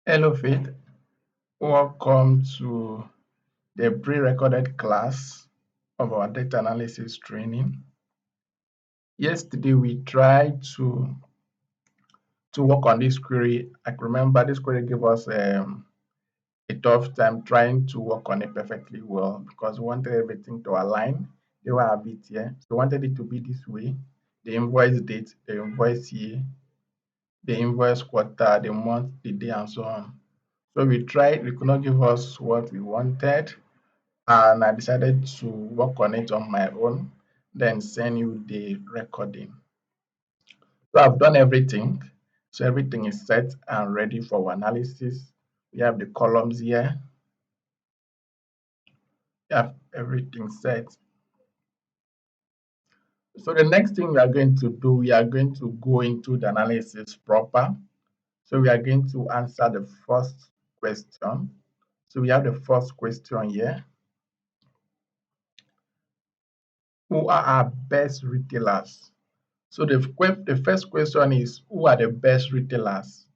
Hello, Faith. Welcome to the pre-recorded class of our data analysis training. Yesterday, we tried to work on this query. I can remember this query gave us a tough time trying to work on it perfectly well because we wanted everything to align. They were a bit here. So we wanted it to be this way. The invoice date, the invoice year, the invoice quarter, the month, the day, and so on. So we tried, we could not give us what we wanted. And I decided to work on it on my own, then send you the recording. So I've done everything. So everything is set and ready for our analysis. We have the columns here. We have everything set. So the next thing we are going to do, we are going to go into the analysis proper. So we are going to answer the first question. So we have the first question here. Who are our best retailers? So the first question is, who are the best retailers?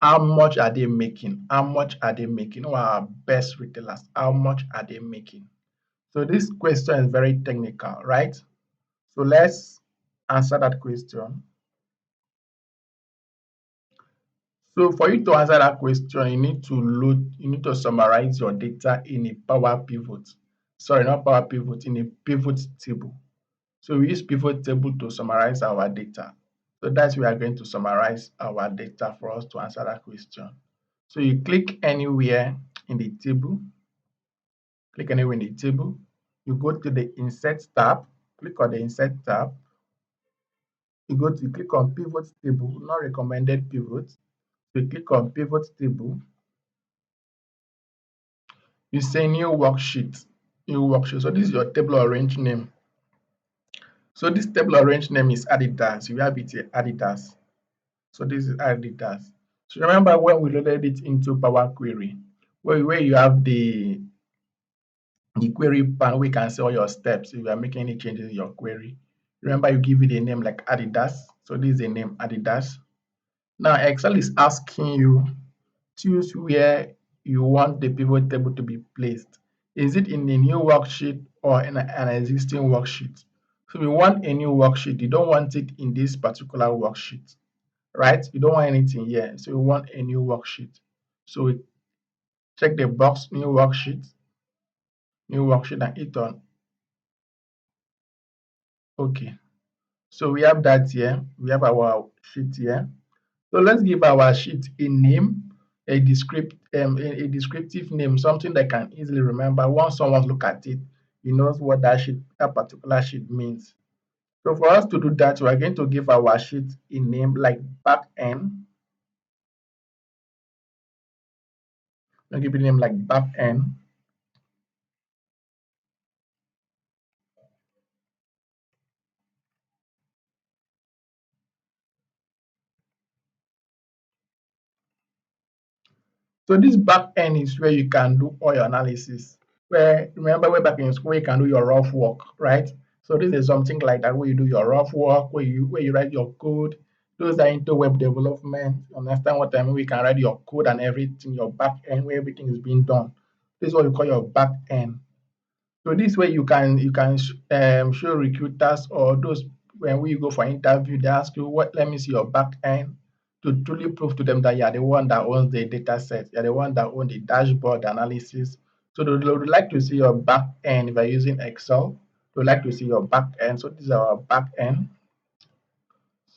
How much are they making? How much are they making? Who are our best retailers? How much are they making? So this question is very technical, right? So let's answer that question. So for you to answer that question, you need to summarize your data in a Power Pivot. Sorry, not Power Pivot, in a pivot table. So we use pivot table to summarize our data. So that's where we are going to summarize our data for us to answer that question. So you click anywhere in the table, you go to the Insert tab, click on the Insert tab, you click on Pivot Table, not recommended pivot. So you click on Pivot Table, you say New Worksheet, So this is your table arrange name. So this table arrange name is Adidas. You have it here, Adidas. So this is Adidas. So remember when we loaded it into Power Query, where you have the query panel, we can see all your steps if you are making any changes in your query. Remember, you give it a name like Adidas. So this is the name Adidas. Now Excel is asking you choose where you want the pivot table to be placed. Is it in the new worksheet or in an existing worksheet? So we want a new worksheet. You don't want it in this particular worksheet, right? You don't want anything here. So we want a new worksheet. So we check the box new worksheet and hit on OK. So we have that here. We have our sheet here. So let's give our sheet a name, a descriptive name, something that can easily remember. Once someone look at it, he knows what that particular sheet means. So for us to do that, we are going to give our sheet a name like back end. I'll give it a name like back end. So this back end is where you can do all your analysis. Where remember way back in school you can do your rough work, right? So this is something like that where you do your rough work, where you write your code. Those are into web development. Understand what I mean? We can write your code and everything, your back end where everything is being done. This is what you call your back end. So this way you can show recruiters or those when we go for interview, they ask you what let me see your back end to truly prove to them that you are the one that owns the data set, you're the one that owns the dashboard analysis. So they would like to see your back end if you're using Excel. They would like to see your back end. So this is our back end.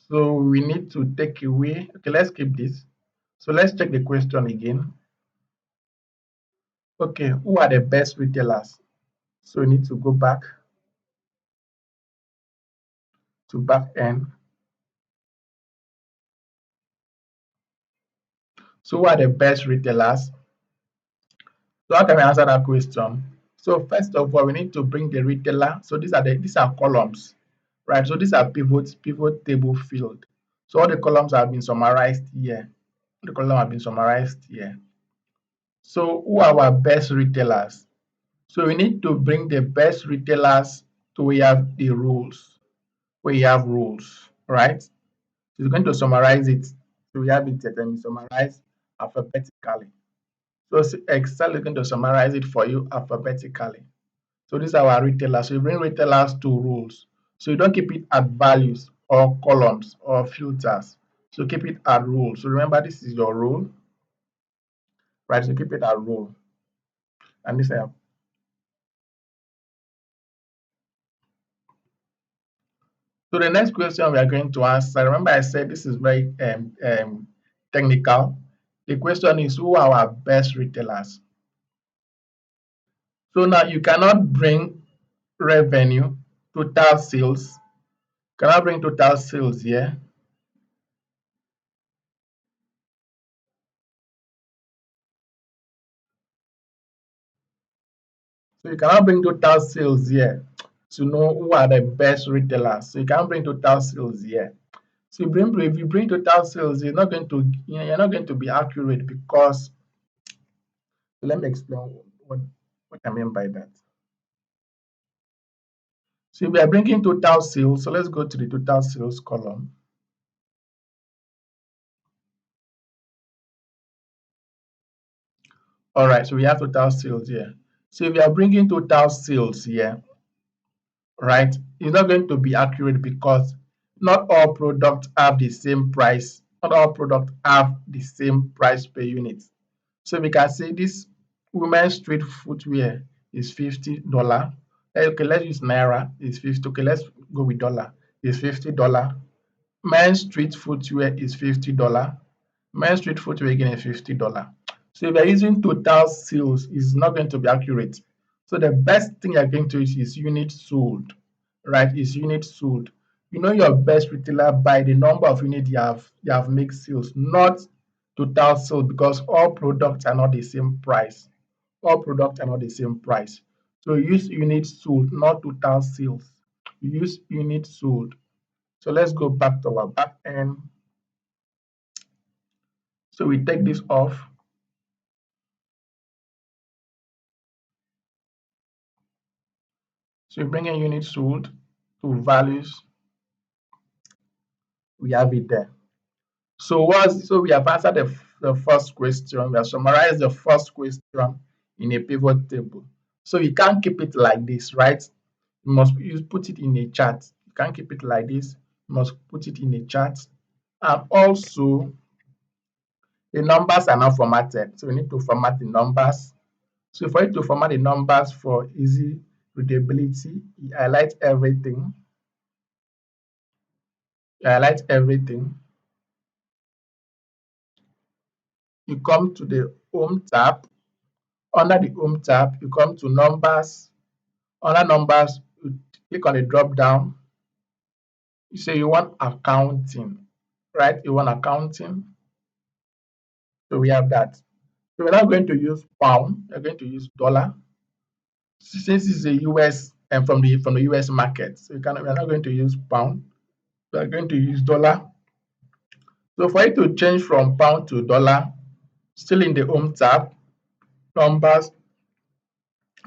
So we need to take away. Okay, let's keep this. So let's check the question again. Okay, who are the best retailers? So we need to go back to back end. So who are the best retailers? So how can we answer that question? So first of all, we need to bring the retailer. So these are columns, right? So these are pivot table field. So all the columns have been summarized here. The column have been summarized here. So who are our best retailers? So we need to bring the best retailers to where we have the rules, where we have rules, right? So we're going to summarize it. So we have it and summarize alphabetically. So Excel is going to summarize it for you alphabetically. So these are our retailers. So you bring retailers to rules. So you don't keep it at values or columns or filters. So keep it at rule. So remember, this is your rule, right? So keep it at rule. And this so the next question we are going to answer. Remember, I said this is very technical. The question is, who are our best retailers? So now you cannot bring revenue, total sales. Cannot bring total sales here. So you cannot bring total sales here to know who are the best retailers. So you can't bring total sales here. So if you bring total sales, you're not going to be accurate because let me explain what I mean by that. So if we are bringing total sales, so let's go to the total sales column. All right, so we have total sales here. So if you are bringing total sales here, right, it's not going to be accurate because not all products have the same price. Not all products have the same price per unit. So we can say this women's street footwear is $50. Okay, let's use naira. Is 50. Okay, let's go with dollar. Is $50. Men's street footwear is $50. Men's street footwear again is $50. So if you're using total sales, it's not going to be accurate. So the best thing you're going to use is unit sold, right? Is unit sold. You know your best retailer by the number of units you have made sales, not total sales, because all products are not the same price. All products are not the same price. So use unit sold, not total sales. Use unit sold. So let's go back to our back end. So we take this off. So we bring in unit sold to values. We have it there. So we have answered the first question. We have summarized the first question in a pivot table. So you can't keep it like this, right? You put it in a chart. You can't keep it like this. You must put it in a chart. And also the numbers are not formatted. So we need to format the numbers. So for you to format the numbers for easy readability, you highlight everything. You highlight everything. You come to the home tab. Under the home tab, you come to numbers. Under numbers, you click on the drop down. You say you want accounting, right? You want accounting. So we have that. So we're not going to use pound, we're going to use dollar. Since it's a US and from the US market, so we're not going to use pound, we're going to use dollar. So for you to change from pound to dollar, still in the home tab, numbers,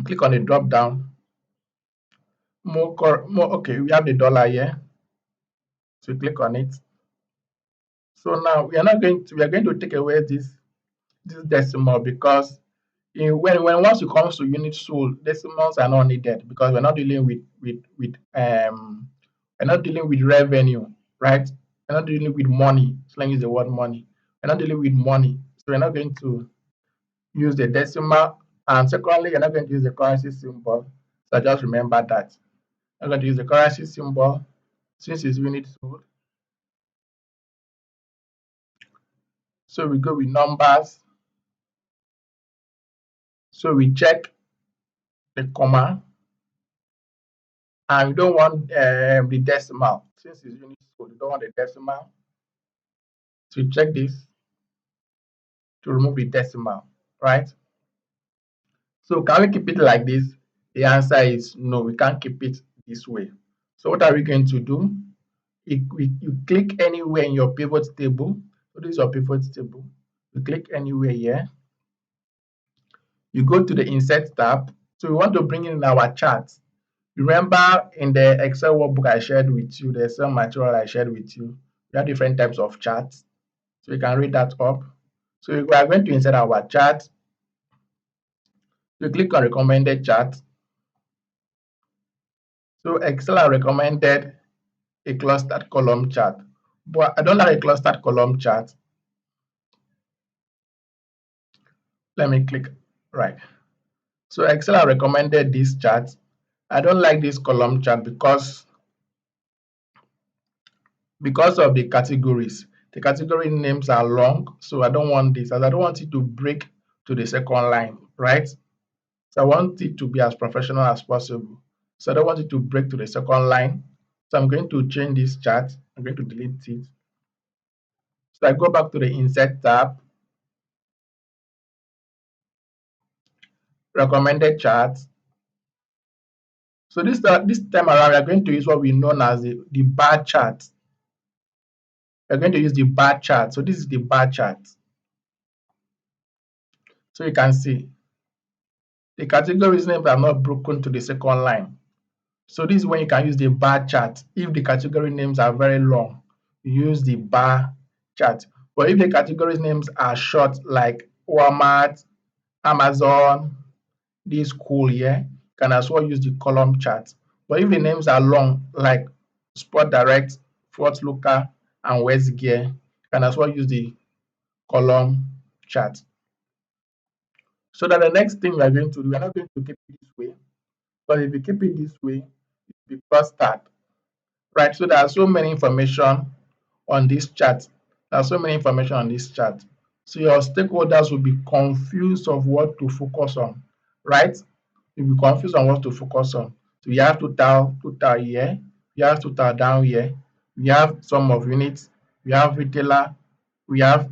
click on the drop down. Okay, we have the dollar here. So click on it. So now we are going to take away this decimal because when once it comes to unit sold, decimals are not needed because we're not dealing we're not dealing with revenue, right? We're not dealing with money. Slang is the word money. We're not dealing with money, so we're not going to use the decimal. And secondly, you're not going to use the currency symbol. So just remember that. I'm going to use the currency symbol since it's unit sold. So we go with numbers. So we check the comma, and we don't want the decimal. Since it's unit code, we don't want the decimal. So we check this to remove the decimal, right? So can we keep it like this? The answer is no, we can't keep it this way. So what are we going to do? You click anywhere in your pivot table. So this is your pivot table. You click anywhere here. You go to the insert tab. So we want to bring in our chart. Remember in the Excel workbook I shared with you, the Excel material I shared with you, we have different types of charts. So you can read that up. So we are going to insert our chart. We click on recommended chart. So Excel has recommended a clustered column chart, but I don't like a clustered column chart. Let me click right. So Excel has recommended this chart. I don't like this column chart because of the categories. The category names are long, so I don't want this, as I don't want it to break to the second line, right? So I want it to be as professional as possible. So I don't want it to break to the second line. So I'm going to change this chart. I'm going to delete it. So I go back to the Insert tab, Recommended Charts. So this time around, we are going to use what we know as the bar chart. We're going to use the bar chart. So this is the bar chart. So you can see the categories names are not broken to the second line. So this is when you can use the bar chart. If the category names are very long, you use the bar chart. But if the category names are short, like Walmart, Amazon, this school here, you can as well use the column chart. But if the names are long, like Sport Direct, Fort Locker, and Westgear, you can as well use the column chart. So that the next thing we are going to do, we are not going to keep it this way. But if you keep it this way, it will be clustered, right? So there are so many information on this chart. There are so many information on this chart. So your stakeholders will be confused of what to focus on, right? You'll be confused on what to focus on. So you have total here, you have total down here, we have sum of units, we have retailer, we have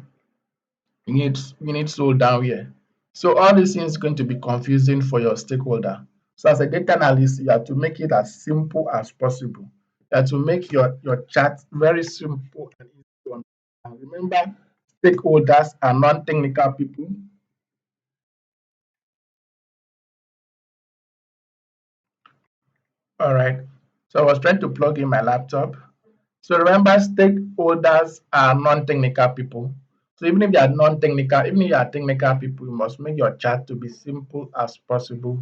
units sold down here. So all these things is going to be confusing for your stakeholder. So as a data analyst, you have to make it as simple as possible. You have to make your chart very simple and easy to understand. Remember, stakeholders are non-technical people. All right. So I was trying to plug in my laptop. So remember, stakeholders are non-technical people. So even if you are non-technical, even if you are technical people, you must make your chart to be simple as possible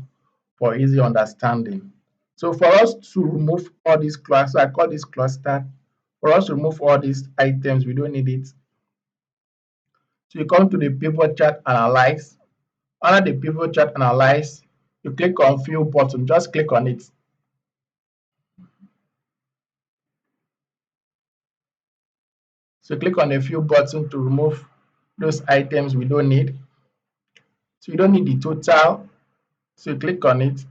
for easy understanding. So for us to remove all these clusters, I call this cluster. For us to remove all these items, we don't need it. So you come to the pivot chart analyze. Under the pivot chart analyze, you click on fill button. Just click on it. So click on the fill button to remove those items we don't need. So you don't need the total. So you click on it.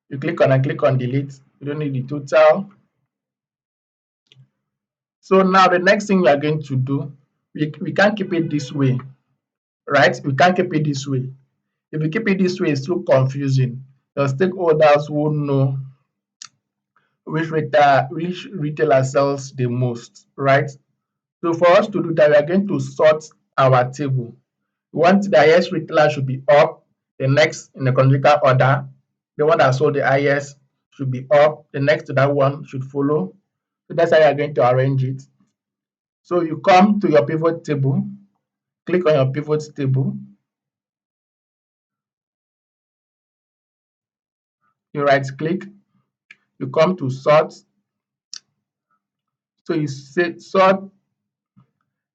You click on and click on delete. You don't need the total. So now the next thing we are going to do, we can't keep it this way, right? We can't keep it this way. If we keep it this way, it's too confusing. The stakeholders won't know which retailer sells the most, right? So for us to do that, we are going to sort our table. We want the highest retailer should be up, the next in the chronological order, the one that sold the highest should be up, the next to that one should follow. So that's how you are going to arrange it. So you come to your pivot table, click on your pivot table, you right click, you come to sort. So you say sort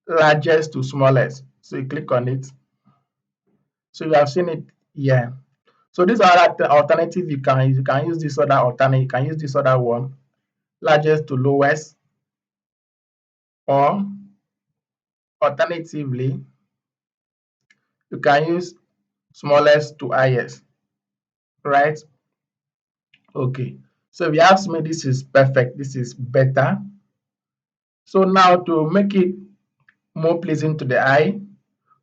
largest to smallest. So you click on it. So you have seen it here. So these are alternative you can use. You can use this other alternate, you can use this other one, largest to lowest, or alternatively, you can use smallest to highest, right? Okay. So if you ask me, this is perfect, this is better. So now to make it more pleasing to the eye,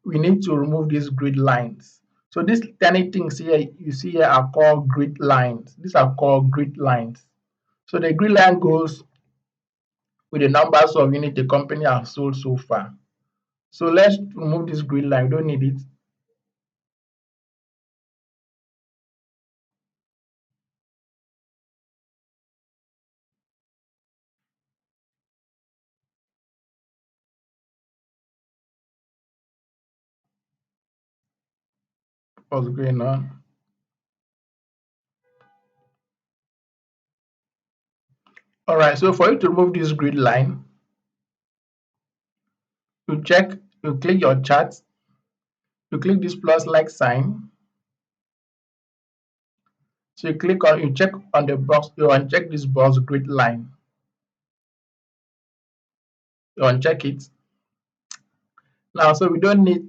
we need to remove these grid lines. So these tiny things here you see here are called grid lines. These are called grid lines. So the grid line goes with the numbers of units the company has sold so far. So let's remove this grid line. We don't need it. what's going on. All right, so for you to remove this grid line, you check, you click your chart, you click this plus like sign. So you click on, you check on the box, you uncheck this box grid line. You uncheck it. Now, so we don't need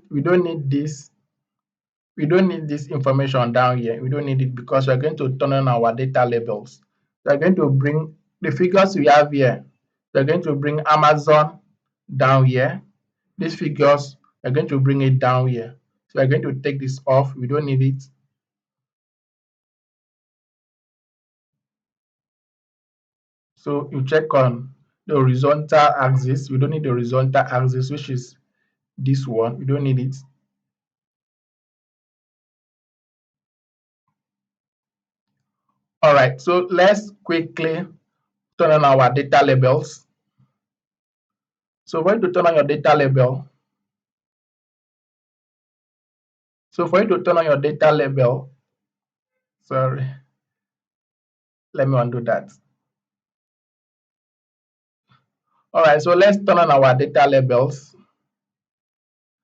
this information down here. We don't need it because we're going to turn on our data labels. We're going to bring the figures we have here. We're going to bring Amazon down here. These figures, we're going to bring it down here. So we're going to take this off. We don't need it. So you check on the horizontal axis. We don't need the horizontal axis, which is this one. We don't need it. All right, so let's quickly turn on our data labels. So for you to turn on your data label, sorry, let me undo that. All right, so let's turn on our data labels.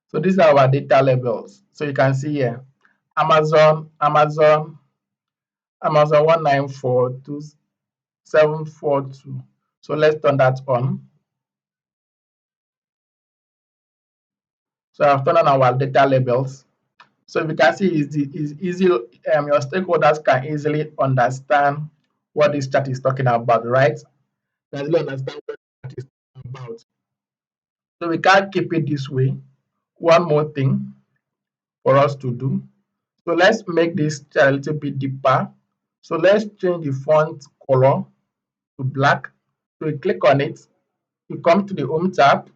So these are our data labels. So you can see here, Amazon 1942742. So let's turn that on. So I've turned on our data labels. So if you can see, it's easy. Your stakeholders can easily understand what this chart is talking about, right? Can easily understand what the chart is talking about. So we can't keep it this way. One more thing for us to do. So let's make this chart a little bit deeper. So let's change the font color to black. So you click on it. You come to the Home tab.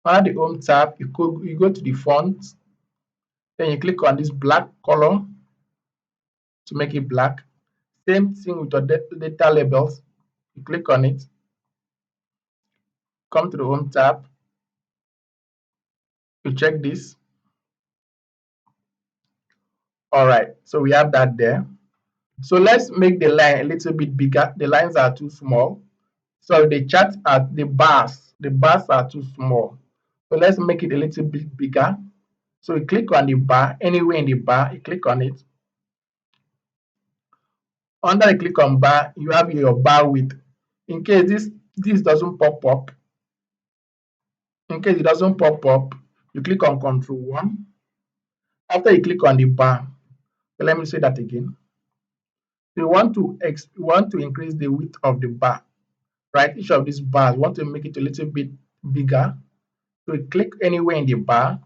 Under the Home tab, you go to the font. Then you click on this black color to make it black. Same thing with your data labels. You click on it, come to the Home tab, you check this. All right, so we have that there. So let's make the line a little bit bigger. The lines are too small. So the chart are the bars are too small. So let's make it a little bit bigger. So you click on the bar, anywhere in the bar, you click on it. Under the click on bar, you have your bar width. In case this doesn't pop up, you click on Control 1. After you click on the bar, so let me say that again. You want to increase the width of the bar, right? Each of these bars, you want to make it a little bit bigger. So you click anywhere in the bar,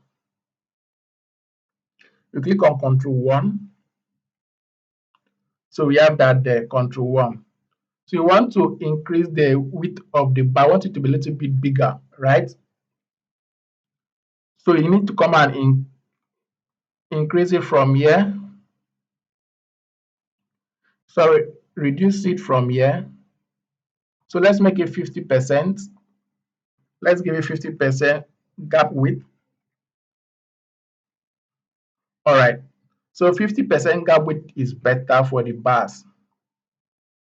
you click on Control 1. So we have that there, Control 1. So you want to increase the width of the bar, want it to be a little bit bigger, right? So you need to come and increase it from here. Sorry, reduce it from here. So let's make it 50%. Let's give it 50% gap width. All right. So 50% gap width is better for the bars.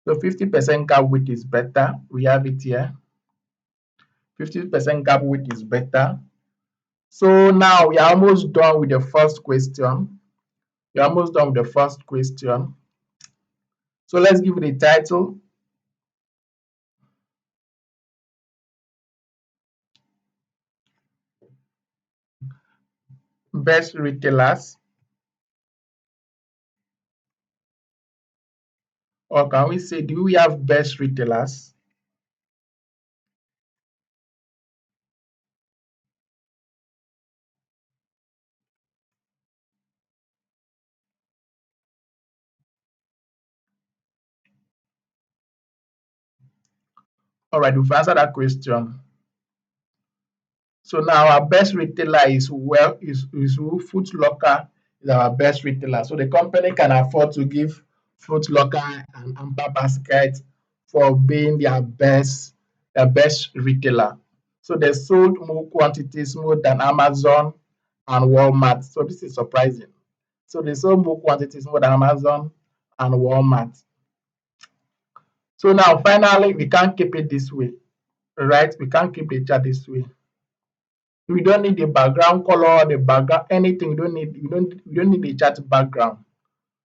So 50% gap width is better. We have it here. 50% gap width is better. So now we are almost done with the first question. We're almost done with the first question. So let's give it a title. Best retailers. Or can we say, do we have best retailers? All right, we've answered that question. So now our best retailer is Foot Locker is our best retailer. So the company can afford to give Foot Locker and Amper Basket for being their best retailer. So they sold more quantities more than Amazon and Walmart. So this is surprising. So the sold book quantity is more than Amazon and Walmart. So now finally we can't keep it this way, right? We can't keep the chart this way. We don't need the background color, the background, anything. We don't need the chart background.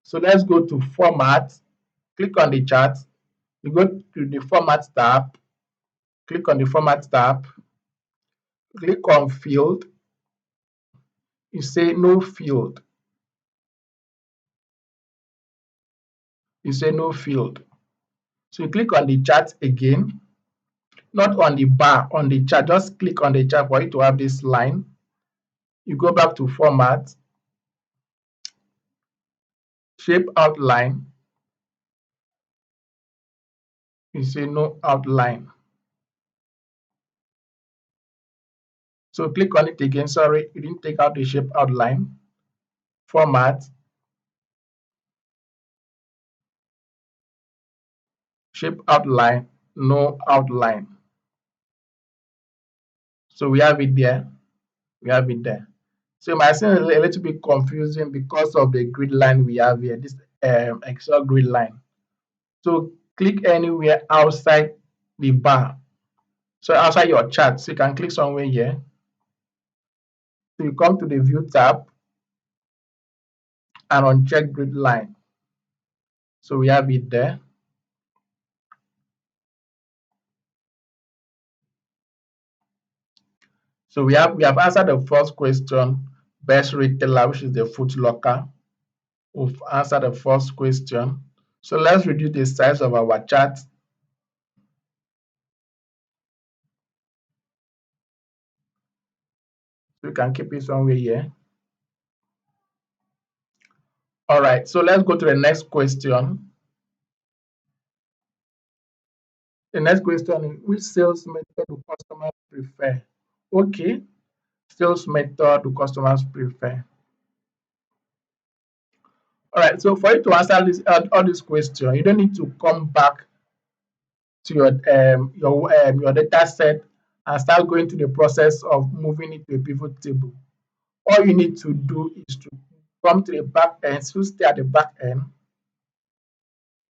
So let's go to format, click on the chart, you go to the format tab, click on the format tab, click on field, you say no field, you say no field. So you click on the chart again, not on the bar, on the chart, just click on the chart for it to have this line. You go back to format, shape outline, you say no outline. So click on it again, sorry, you didn't take out the shape outline, format, shape outline, no outline. So we have it there, we have it there. So it might seem a little bit confusing because of the grid line we have here, this Excel grid line. So click anywhere outside the bar. So outside your chart, so you can click somewhere here. So you come to the view tab and uncheck grid line. So we have it there. So we have answered the first question, best retailer, which is the Foot Locker. We've answered the first question. So let's reduce the size of our chart. So we can keep it somewhere here. All right, so let's go to the next question. The next question is, which sales method do customers prefer? Okay, sales method do customers prefer? All right, so for you to answer all these questions, you don't need to come back to your data set and start going through the process of moving it to a pivot table. All you need to do is to come to the back end, so stay at the back end.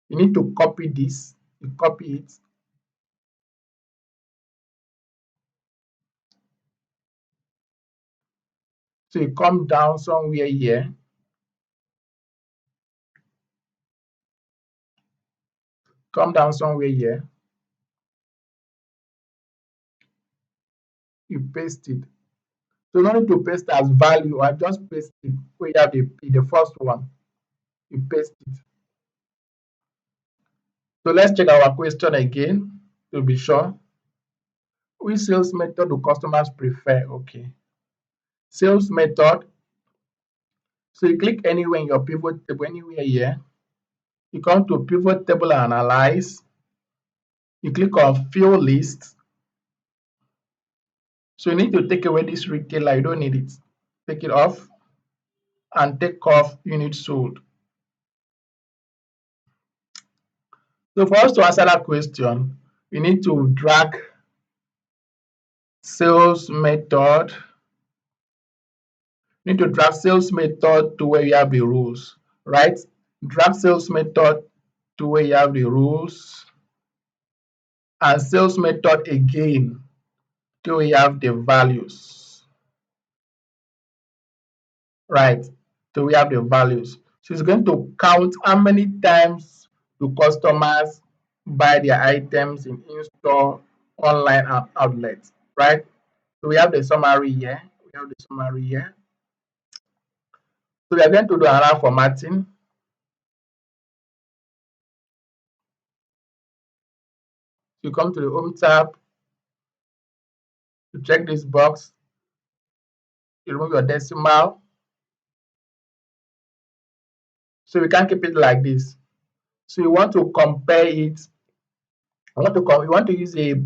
You need to copy this, you copy it. So you come down somewhere here, come down somewhere here, you paste it. So you don't need to paste as value, I just paste it where you have the first one. You paste it. So let's check our question again to be sure. Which sales method do customers prefer? Okay. Sales method. So you click anywhere in your pivot table, anywhere here. You come to pivot table and analyze. You click on fill list. So you need to take away this retailer, you don't need it. Take it off and take off unit sold. So for us to answer that question, we need to drag sales method. You need to drag sales method to where you have the rules, right? Drag sales method to where you have the rules, and sales method again to where you have the values, right? So we have the values. So it's going to count how many times do customers buy their items in-store, online, and outlets, right? So we have the summary here. We have the summary here. So we are going to do another formatting. You come to the home tab, you check this box, you remove your decimal. So we can't keep it like this. So you want to compare it. You want to use a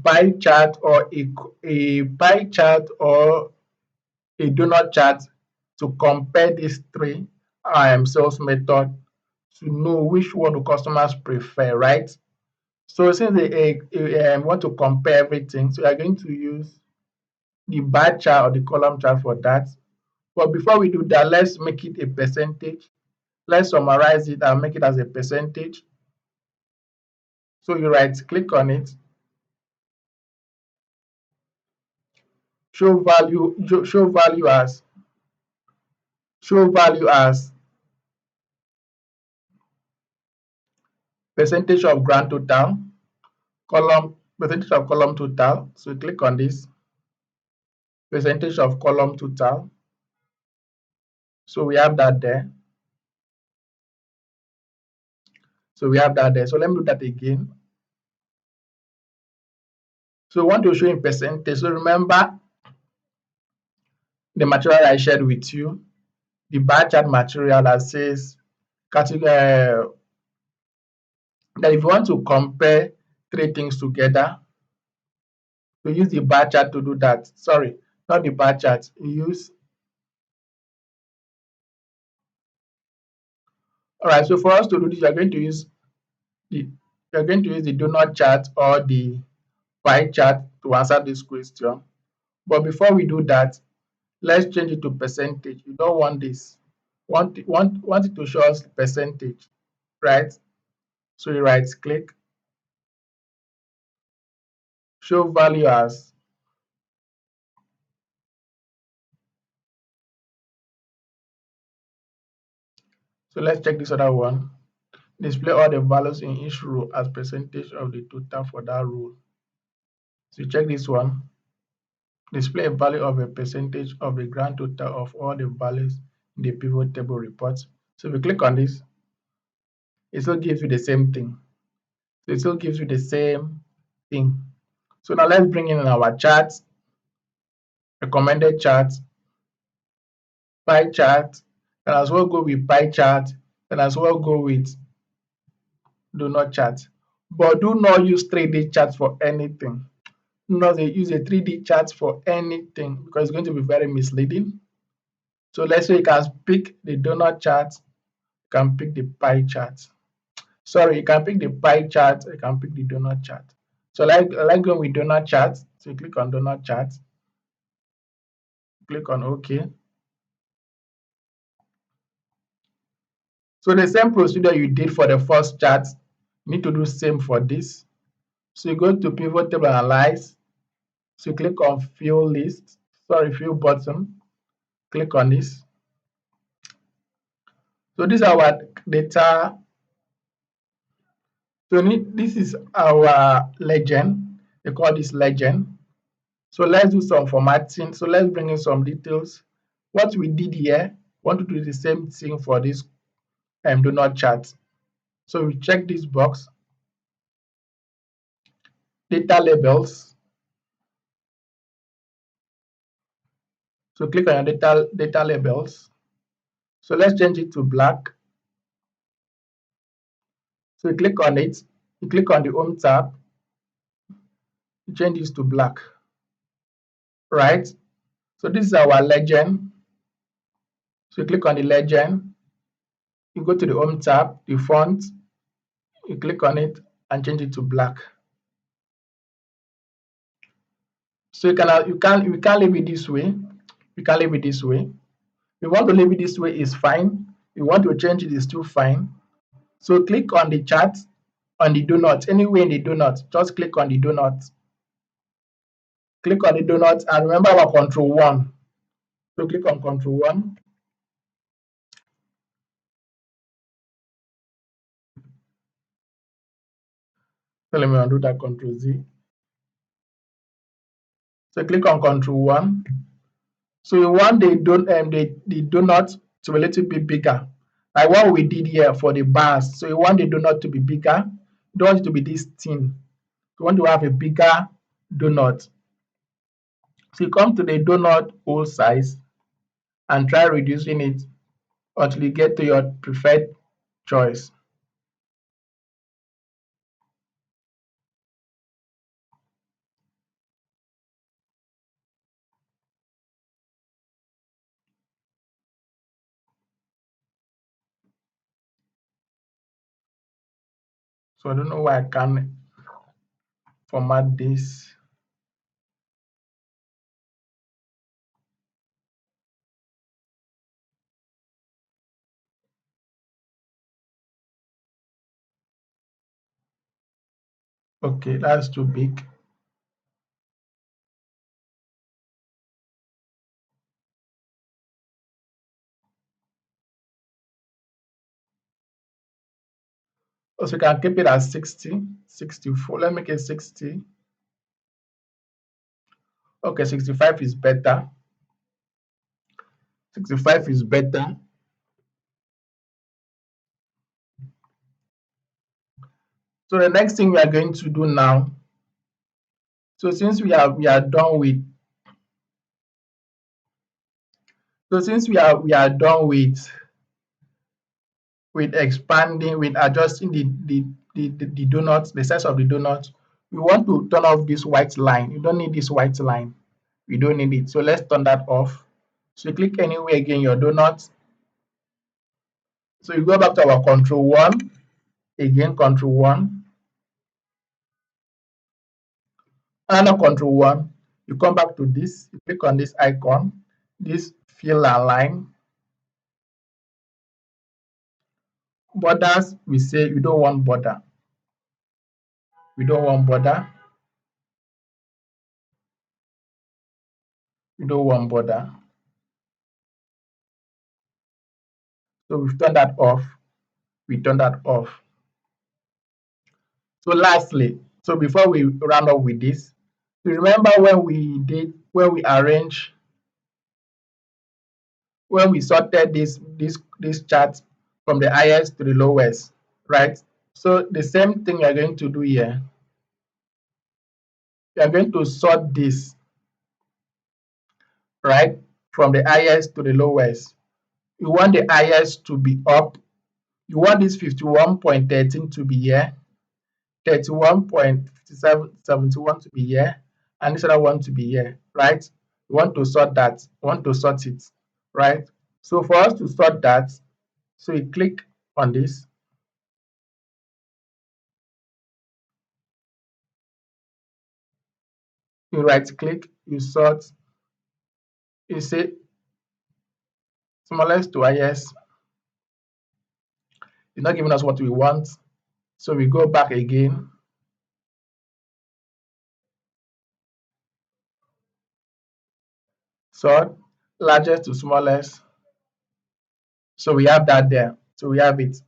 pie chart or a pie chart or a donut chart to compare these three sales method to know which one the customers prefer, right? So since they want to compare everything, so we are going to use the bar chart or the column chart for that. But before we do that, let's make it a percentage. Let's summarize it and make it as a percentage. So you right click on it, show value as percentage of grand total, column percentage of column total. So click on this, percentage of column total. So we have that there. So we have that there. So let me do that again. So we want to show in percentage. So remember the material I shared with you, the bar chart material that says category, that if you want to compare three things together, you use the bar chart to do that. Sorry, not the bar chart. You use, all right. So for us to do this, the you're going to use the donut chart or the pie chart to answer this question. But before we do that, let's change it to percentage. You don't want this. Want it to show us percentage, right? So you right click, show value as. So let's check this other one. Display all the values in each row as percentage of the total for that row. So check this one. Display a value of a percentage of the grand total of all the values in the pivot table report. So if you click on this, it still gives you the same thing. So it still gives you the same thing. So now let's bring in our charts, recommended charts, pie chart, and as well go with pie chart, and as well go with donut chart. But do not use 3D charts for anything. Do not use a 3D chart for anything because it's going to be very misleading. So let's say you can pick the donut chart, you can pick the pie chart. Sorry, you can pick the pie chart, you can pick the donut chart. So like going with donut chart. So you click on donut chart, click on OK. So the same procedure you did for the first chart, you need to do same for this. So you go to pivot table analyze. So you click on fill list, sorry, fill button, click on this. So this is our data. So this is our legend. They call this legend. So let's do some formatting. So let's bring in some details. What we did here, want to do the same thing for this donut chart. So we check this box, data labels. So click on your data labels. So let's change it to black. So you click on it, you click on the home tab, you change this to black, right? So this is our legend. So you click on the legend, you go to the home tab, the font, you click on it and change it to black. So you can't leave it this way. You can't leave it this way. If you want to leave it this way, is fine. If you want to change it, is still fine. So click on the chart, on the donut, anywhere in the donut, just click on the donut. Click on the donut and remember our control 1. So click on control 1. So let me undo that control Z. So click on control 1. So you want the donut to be a little bit bigger. Like what we did here for the bars. So you want the donut to be bigger. You don't want it to be this thin. You want to have a bigger donut. So you come to the donut hole size and try reducing it until you get to your preferred choice. So I don't know why I can't format this. Okay, that's too big. Also, you can keep it at 60, 64. Let me make it 60. Okay, 65 is better. 65 is better. So the next thing we are going to do now, so since we are done with since we are done with expanding, with adjusting the donut, the size of the donut, we want to turn off this white line. You don't need this white line. We don't need it. So let's turn that off. So you click anywhere again your donut. So you go back to our control one, again control one, another control one. You come back to this, you click on this icon, this fill and line. Borders, we say you don't want border. We don't want border. We don't want border. So we've turned that off. We turn that off. So lastly, so before we round up with this, you remember when we arrange, when we sorted this chart from the highest to the lowest, right? So the same thing you're going to do here. You're going to sort this, right, from the highest to the lowest. You want the highest to be up. You want this 51.13 to be here, 31.71 to be here, and this other one to be here, right? You want to sort that. You want to sort it, right? So for us to sort that, so you click on this, you right click, you sort, you say smallest to highest. It's not giving us what we want. So we go back again, sort largest to smallest. So we have that there. So we have it.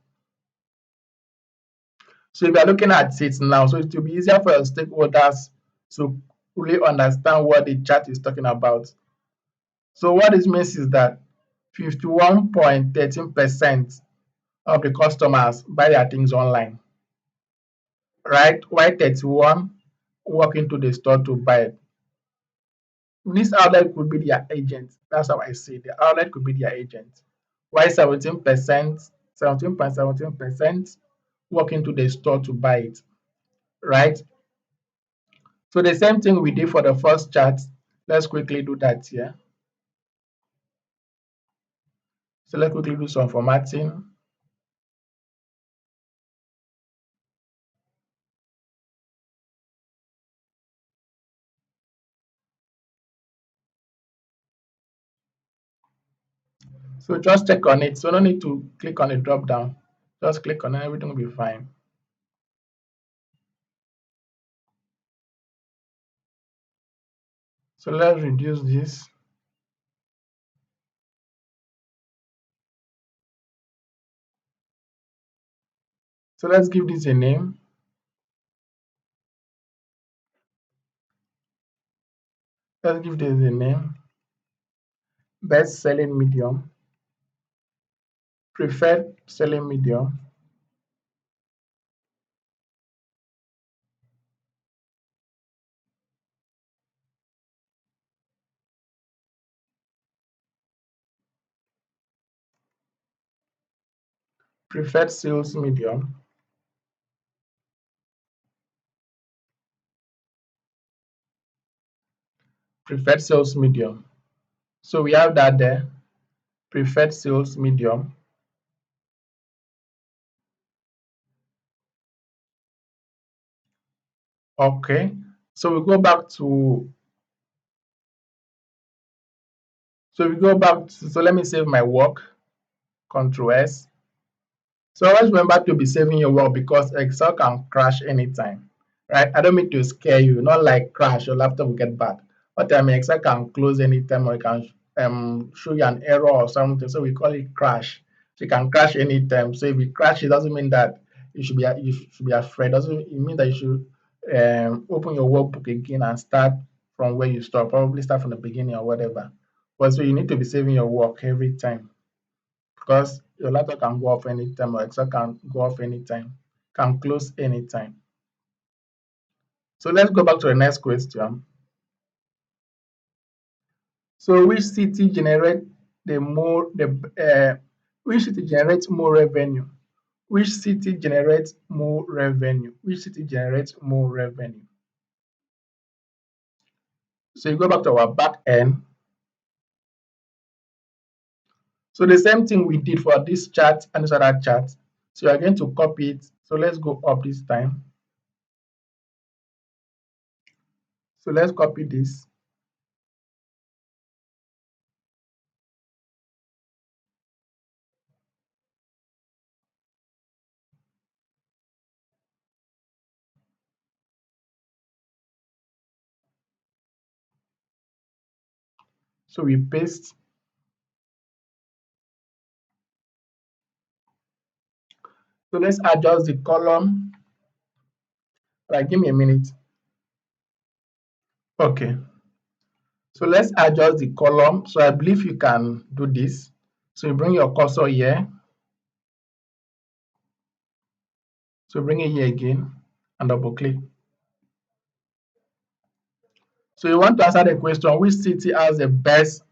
So if you are looking at it now, so it will be easier for your stakeholders to fully understand what the chart is talking about. So what this means is that 51.13% of the customers buy their things online, right? While 31 walk into the store to buy it. This outlet could be their agent. That's how I see it. The outlet could be their agent. Why 17%, 17.17% walk into the store to buy it, right? So the same thing we did for the first chart. Let's quickly do that here. So let's quickly do some formatting. So just check on it. So no need to click on the drop down. Just click on it, everything will be fine. So let's reduce this. So let's give this a name. Let's give this a name. Best selling medium, preferred selling medium, preferred sales medium, preferred sales medium. So we have that there, preferred sales medium. Okay. So we go back to, so let me save my work, Control S. So always remember to be saving your work because Excel can crash anytime. right? I don't mean to scare you, not like crash, your laptop will get bad. What I mean, Excel can close anytime or it can show you an error or something. So we call it crash. So it can crash anytime. So if it crashes, it doesn't mean that you should be afraid. Doesn't it mean that you should open your workbook again and start from where you stop. Probably start from the beginning or whatever. But so you need to be saving your work every time because your laptop can go off anytime or Excel can go off anytime, can close anytime. So let's go back to the next question. So which city generates more revenue? Which city generates more revenue? Which city generates more revenue? So you go back to our back end. So the same thing we did for this chart and this other chart. So you are going to copy it. So let's go up this time. So let's copy this. So we paste. So let's adjust the column. Like, give me a minute. Okay. So let's adjust the column. So I believe you can do this. So you bring your cursor here. So bring it here again and double click. So you want to answer the question, which city has the best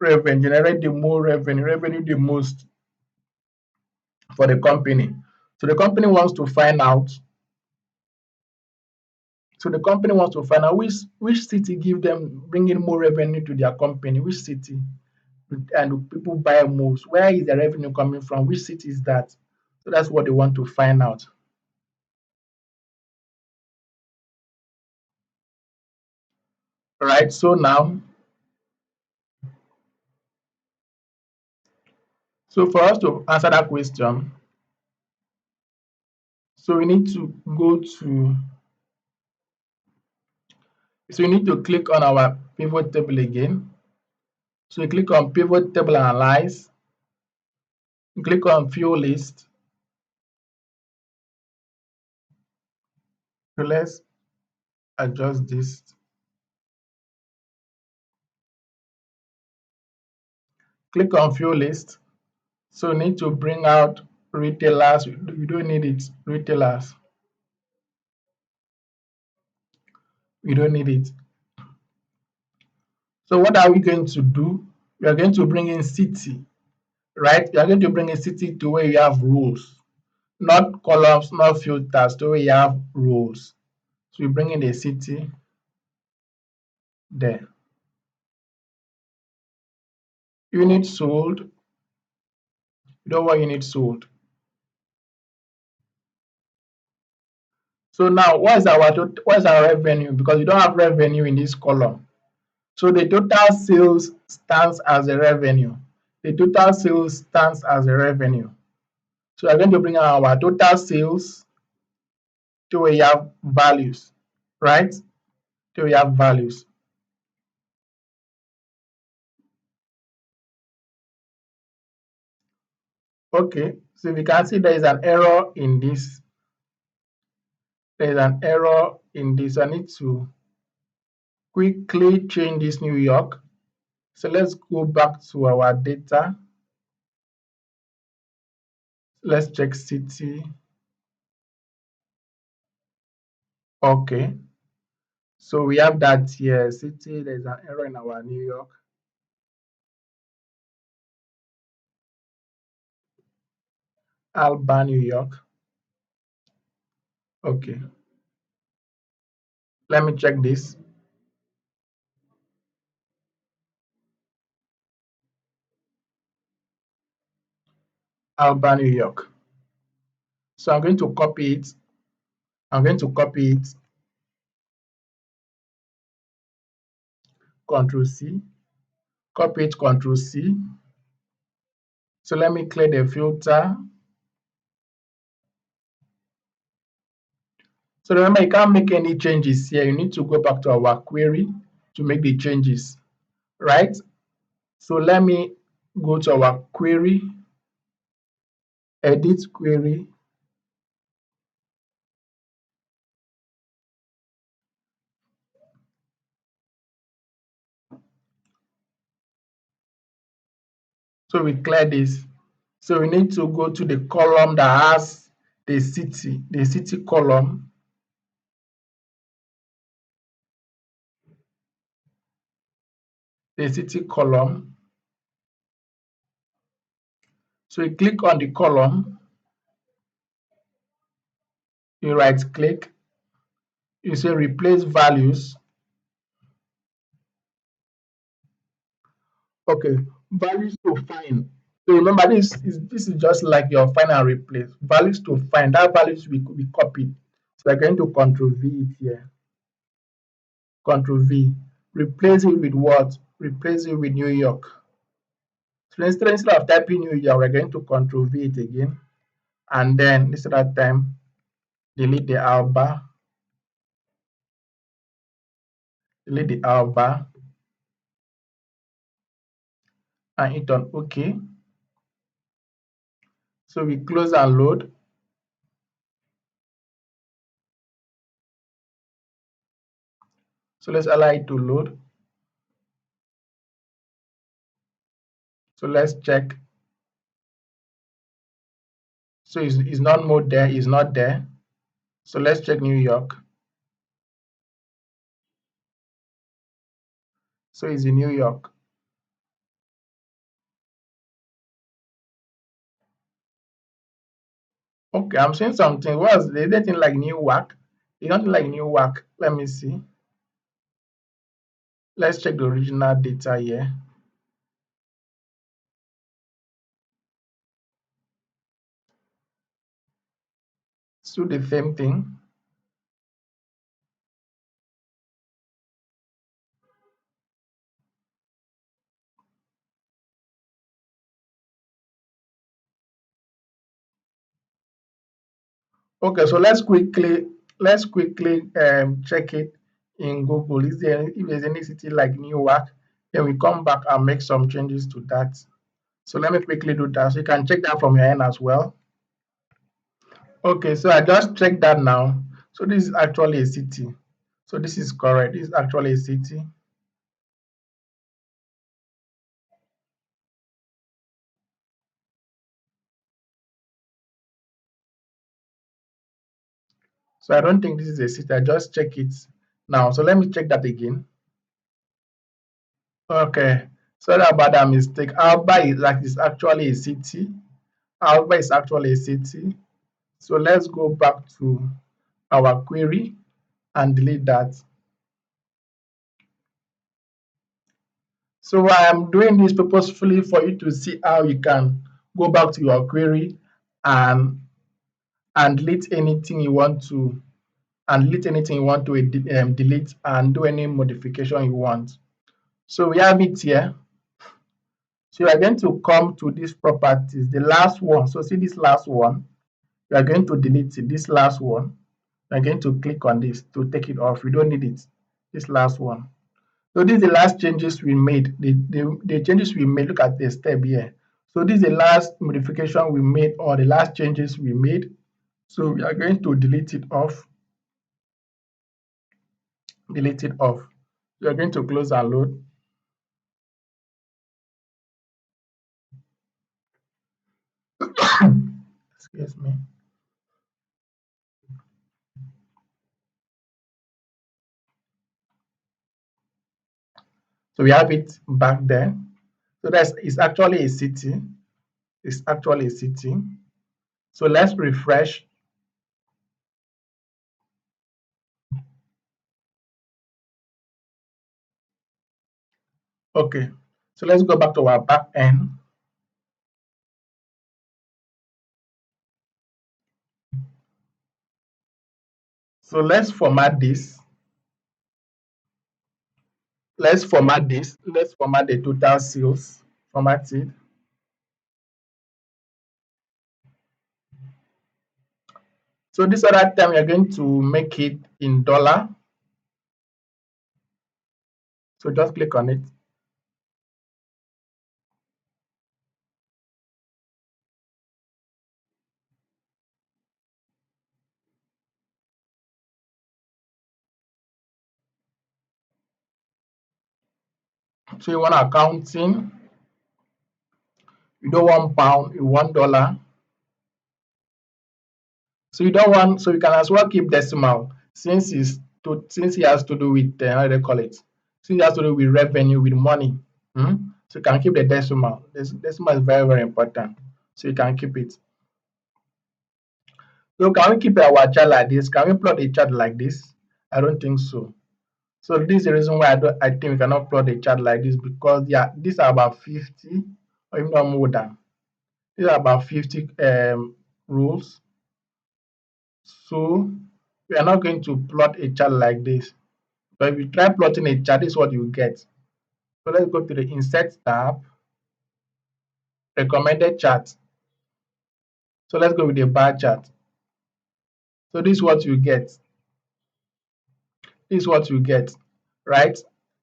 revenue, generate the more revenue the most for the company. So the company wants to find out. So the company wants to find out which city give them bringing more revenue to their company, which city and people buy most. Where is the revenue coming from? Which city is that? So that's what they want to find out. All right. So now, so for us to answer that question, so we need to go to, so we need to click on our pivot table again. So you click on pivot table analyze, you click on view list. So let's adjust this. Click on view list. So you need to bring out retailers. You don't need it. Retailers. You don't need it. So what are we going to do? We are going to bring in city, right? You are going to bring in city to where you have rules, not columns, not filters, to where you have rules. So we bring in the city there. Unit sold. You don't want unit sold. So now what is our revenue? Because you don't have revenue in this column. So the total sales stands as a revenue. The total sales stands as a revenue. So we're going to bring out our total sales to where you have values, right? To where you have values. Okay, so we can see there is an error in this. There is an error in this. I need to quickly change this New York. So let's go back to our data. Let's check city. Okay, so we have that here. City, there's an error in our New York. Alba, New York. Okay, let me check this. Alba, New York. So I'm going to copy it. I'm going to copy it. Control C. Copy it, Control C. So let me clear the filter. So remember, you can't make any changes here. You need to go back to our query to make the changes, right? So let me go to our query, edit query. So we clear this. So we need to go to the column that has the city column. The city column. So you click on the column, you right click, you say replace values. Okay, values to find. So remember, this is just like your find and replace. Values to find, that values we copied. So we're going to control V it here. Control V. Replace it with what? Replace it with New York. So instead of typing New York, we're going to control V it again. And then this other time, delete the alba. Delete the alba. And hit on OK. So we close and load. So let's allow it to load. So let's check. So it's not mode there, it's not there. So let's check New York. So it's in New York. Okay, I'm seeing something. What's the anything like Newark? It's nothing like Newark. Let me see. Let's check the original data here. So the same thing. Okay, so let's quickly check it in Google. Is there if there's any city like Newark? Then we come back and make some changes to that. So let me quickly do that. So you can check that from your end as well. Okay, so I just checked that now. So this is actually a city. So this is correct. This is actually a city. So I don't think this is a city. I just check it now. So let me check that again. Okay. Sorry about that mistake. Alba is actually a city. Alba is actually a city. So let's go back to our query and delete that. So I am doing this purposefully for you to see how you can go back to your query and delete anything you want to delete and do any modification you want. So we have it here. So you are going to come to these properties, the last one. So see this last one. You are going to delete it. This last one. You are going to click on this to take it off. You don't need it. This last one. So these are the last changes we made. The changes we made. Look at the step here. So this is the last modification we made or the last changes we made. So we are going to delete it off. Delete it off. You are going to close and load. Excuse me. So we have it back there. So that's it's actually a city. It's actually a city. So let's refresh. Okay. So let's go back to our back end. So let's format this. Let's format this. Let's format the total sales. Format it. So this other term, you're going to make it in dollar. So just click on it. So you want accounting, you don't want pound, you want dollar. So you don't want, so you can as well keep decimal since it has to do with how do they call it? Since it has to do with revenue, with money. So you can keep the decimal. This decimal is very, very important. So you can keep it. So can we keep our chart like this? Can we plot a chart like this? I don't think so. So this is the reason why I think we cannot plot a chart like this, because yeah, these are about 50 or even not more than. These are about 50 rules. So we are not going to plot a chart like this. But if you try plotting a chart, this is what you get. So let's go to the Insert tab, Recommended Chart. So let's go with the bar chart. So this is what you get. This is what you get, right?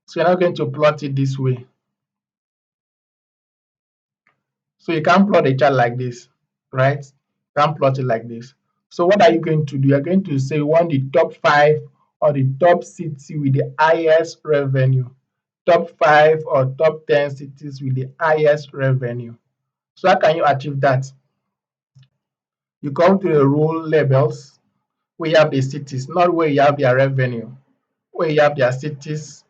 So you're not going to plot it this way. So you can't plot a chart like this, right? You can't plot it like this. So what are you going to do? You're going to say you want the top 5 or the top city with the highest revenue. Top 5 or top 10 cities with the highest revenue. So how can you achieve that? You come to the rule labels where you have the cities, not where you have their revenue. Where you have their cities,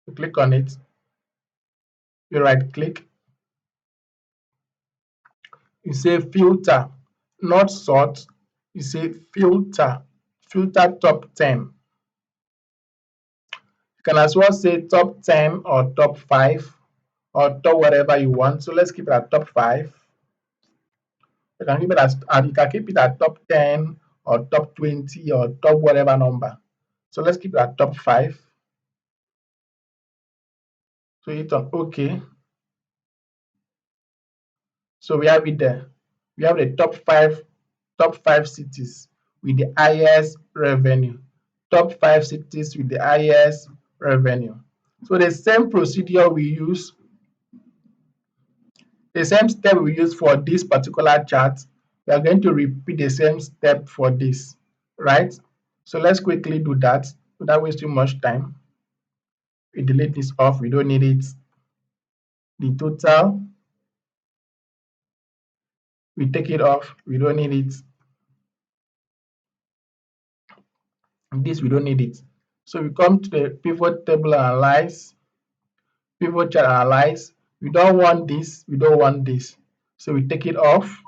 you click on it, you right click, you say filter, not sort, you say filter, filter top 10. You can as well say top 10 or top 5 or top whatever you want. So let's keep it at top 5. You can keep it as and you can keep it at top 10 or top 20 or top whatever number. So let's keep it at top 5. So hit on OK. So we have it there. We have the top five cities with the highest revenue. Top 5 cities with the highest revenue. So the same procedure we use, the same step we use for this particular chart, we are going to repeat the same step for this, right? So let's quickly do that without wasting much time. We delete this off, we don't need it. The total, we take it off, we don't need it. This we don't need it. So we come to the pivot table analyze, pivot chart analyze. We don't want this, we don't want this. So we take it off.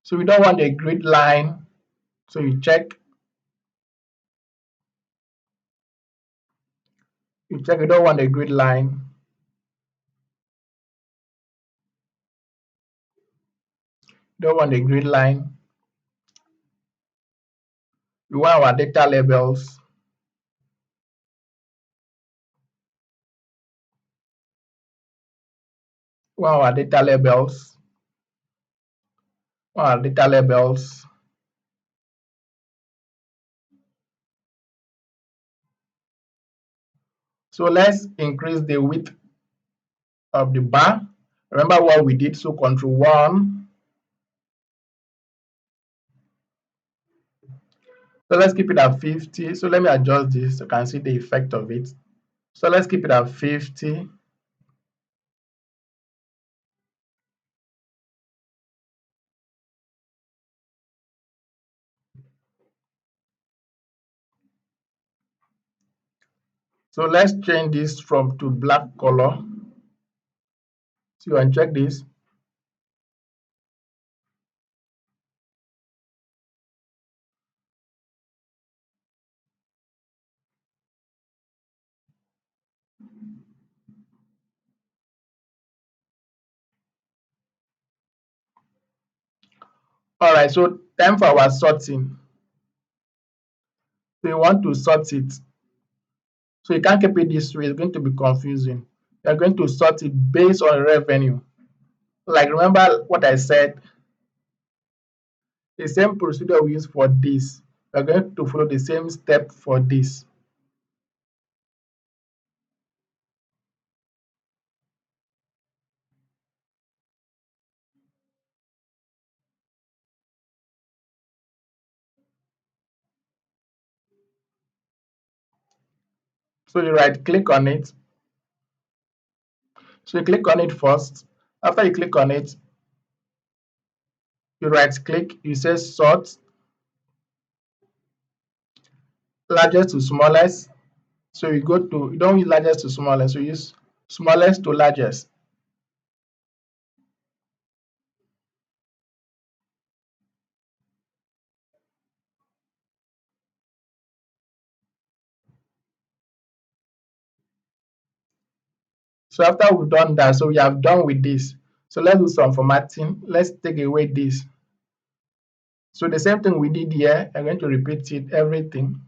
So we don't want a grid line. So you check, we don't want a grid line. Don't want a grid line. We want our data labels. We want our data labels. We want our data labels. So let's increase the width of the bar. Remember what we did, so Control 1. So let's keep it at 50. So let me adjust this so you can see the effect of it. So let's keep it at 50. So let's change this from to black color. So you uncheck this. All right, so time for our sorting. So you want to sort it. So you can't keep it this way, it's going to be confusing. You're going to sort it based on revenue. Like remember what I said, The same procedure we use for this, we're going to follow the same step for this. So you right click on it. So you click on it first. After you click on it, you right click, you say sort largest to smallest. So you don't use largest to smallest, you use smallest to largest. So after we've done that, so we have done with this. So let's do some formatting. Let's take away this. So the same thing we did here, I'm going to repeat it, everything.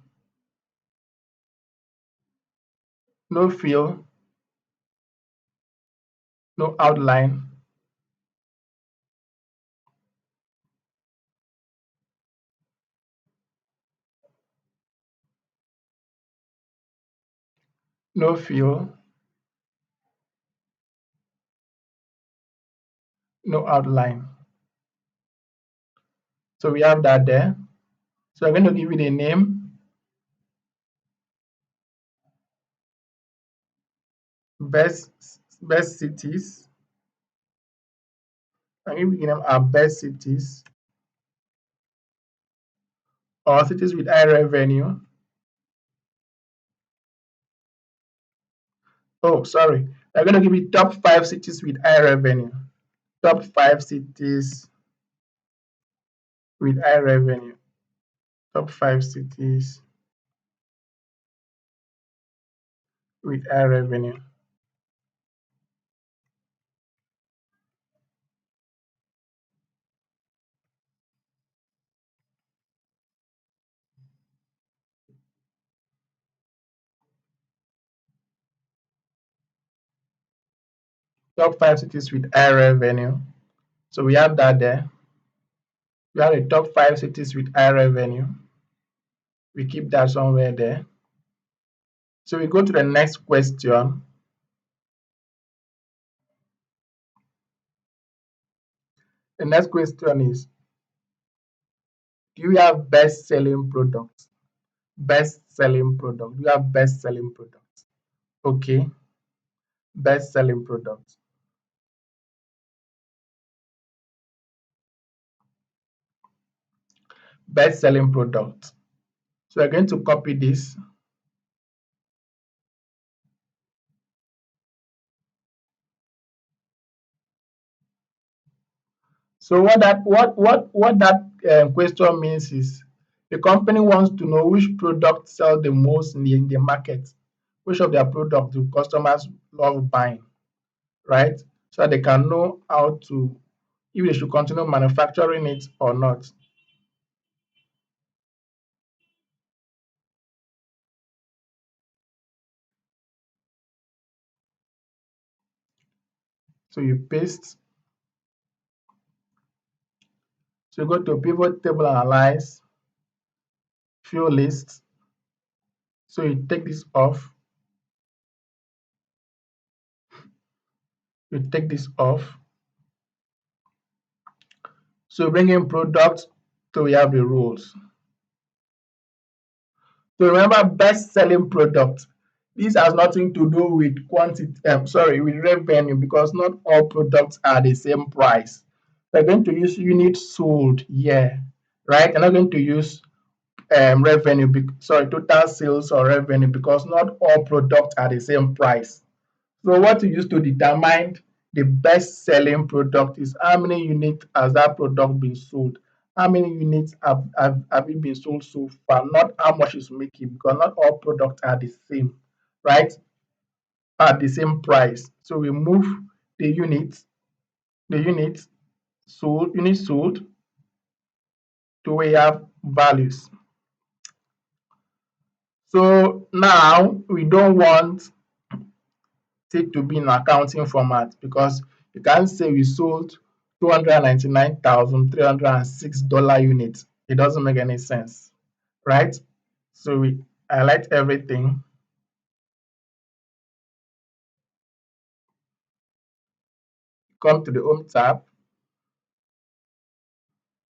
No fill, no outline, no fill, no outline. So we have that there. So I'm going to give it a name, best best cities. I'm going to give them our best cities or cities with high revenue. Oh, sorry. I'm going to give it top 5 cities with high revenue. Top 5 cities with high revenue. Top 5 cities with high revenue. Top 5 cities with high revenue. So we have that there. We have the top 5 cities with high revenue. We keep that somewhere there. So we go to the next question. The next question is, do you have best selling products? Best selling product. Do you have best selling products? Okay, best selling products. Best selling product. So we're going to copy this. So what that question means is the company wants to know which product sell the most in the market, which of their product do customers love buying, right? So that they can know how to if they should continue manufacturing it or not. So you paste. So you go to pivot table analyze, view list. So you take this off. You take this off. So bring in product. So we have the rules. So remember, best selling product. This has nothing to do with quantity. Sorry, with revenue because not all products are the same price. We're going to use units sold here, right? We're not going to use revenue. Sorry, total sales or revenue because not all products are the same price. So what you use to determine the best selling product is how many units has that product been sold, how many units have it been sold so far, not how much it's making, because not all products are the same, right? At the same price. So we move the units, the units sold to where you have values. So now we don't want it to be in accounting format because you can't say we sold $299,306 units. It doesn't make any sense, right? So we highlight everything, come to the home tab,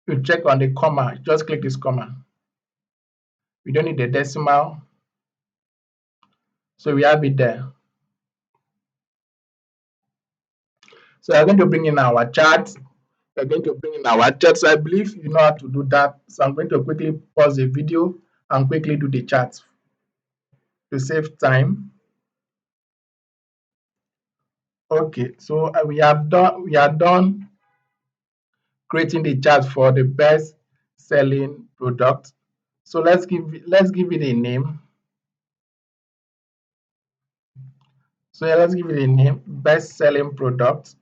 you check on the comma, just click this comma. We don't need the decimal, so we have it there. So we're going to bring in our chart. We're going to bring in our chart. So I believe you know how to do that. So I'm going to quickly pause the video and quickly do the chart to save time. Okay, so we are done creating the chart for the best selling product. So let's give it a name. So yeah, let's give it a name, best selling product.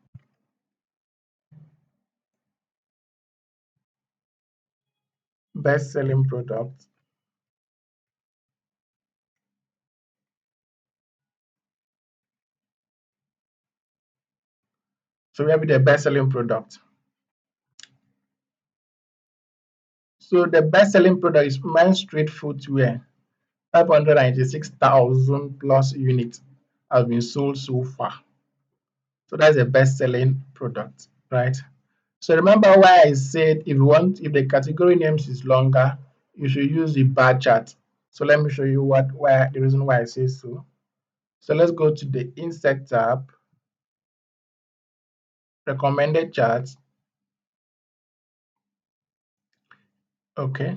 Best selling product. So we have the best selling product. So the best selling product is men's street footwear. 596,000 plus units have been sold so far. So that's the best selling product, right? So remember why I said if the category names is longer, you should use the bar chart. So let me show you why the reason why I say so. So let's go to the insert tab, recommended charts. Okay,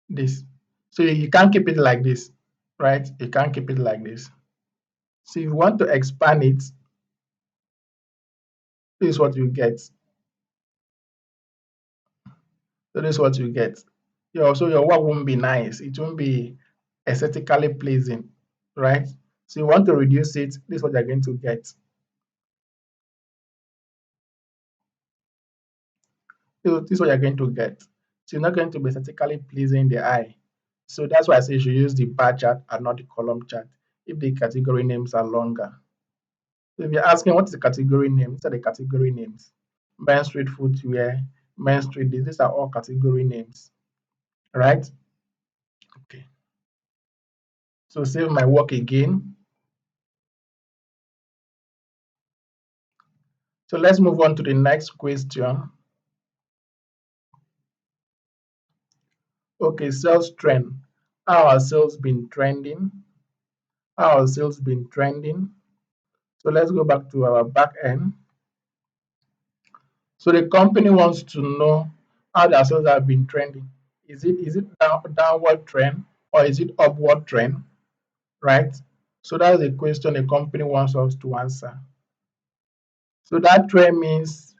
this. So you can't keep it like this, right? You can't keep it like this. So if you want to expand it, this is what you get. So this is what you get. Your work won't be nice. It won't be aesthetically pleasing, right? So you want to reduce it, this is what you're going to get. So this is what you're going to get. So you're not going to be aesthetically pleasing in the eye. So that's why I say you should use the bar chart and not the column chart if the category names are longer. So if you're asking what is the category name, these are the category names. Main Street Footwear, Main Street this, these are all category names, right? Okay. So save my work again. So let's move on to the next question. Okay, sales trend. How are sales been trending? How are sales been trending? So let's go back to our back end. So the company wants to know how their sales have been trending. Is it downward trend or is it upward trend? Right? So that's the question the company wants us to answer. So that trend means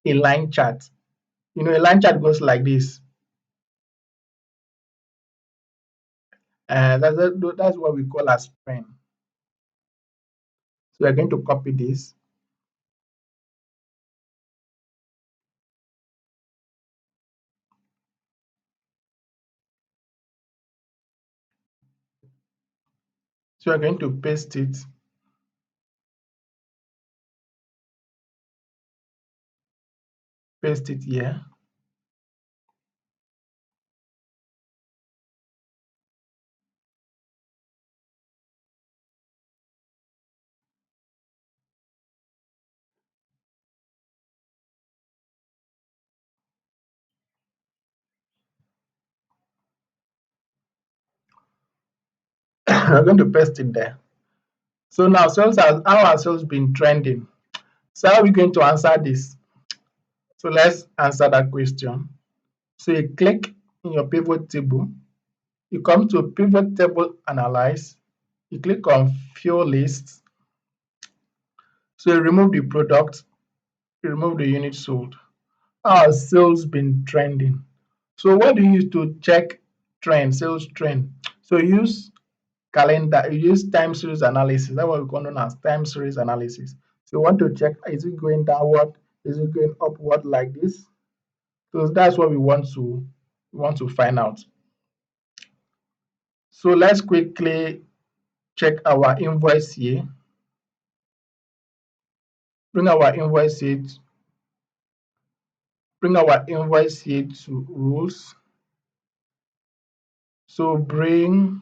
a line chart. A line chart goes like this. And that's what we call as trend. So we're going to copy this. So we're going to paste it. Paste it here. We're going to paste it there. So now how are sales been trending? So how are we going to answer this? So let's answer that question. So you click in your pivot table, you come to pivot table analyze, you click on fuel list. So you remove the product, you remove the unit sold. How has sales been trending? So what do you use to check sales trend? So you use calendar, you use time series analysis. That's what we call known as time series analysis. So you want to check, is it going downward? Is it going upward like this? So that's what we want to find out. So let's quickly check our invoice here. Bring our invoice here bring our invoice here to rules. So bring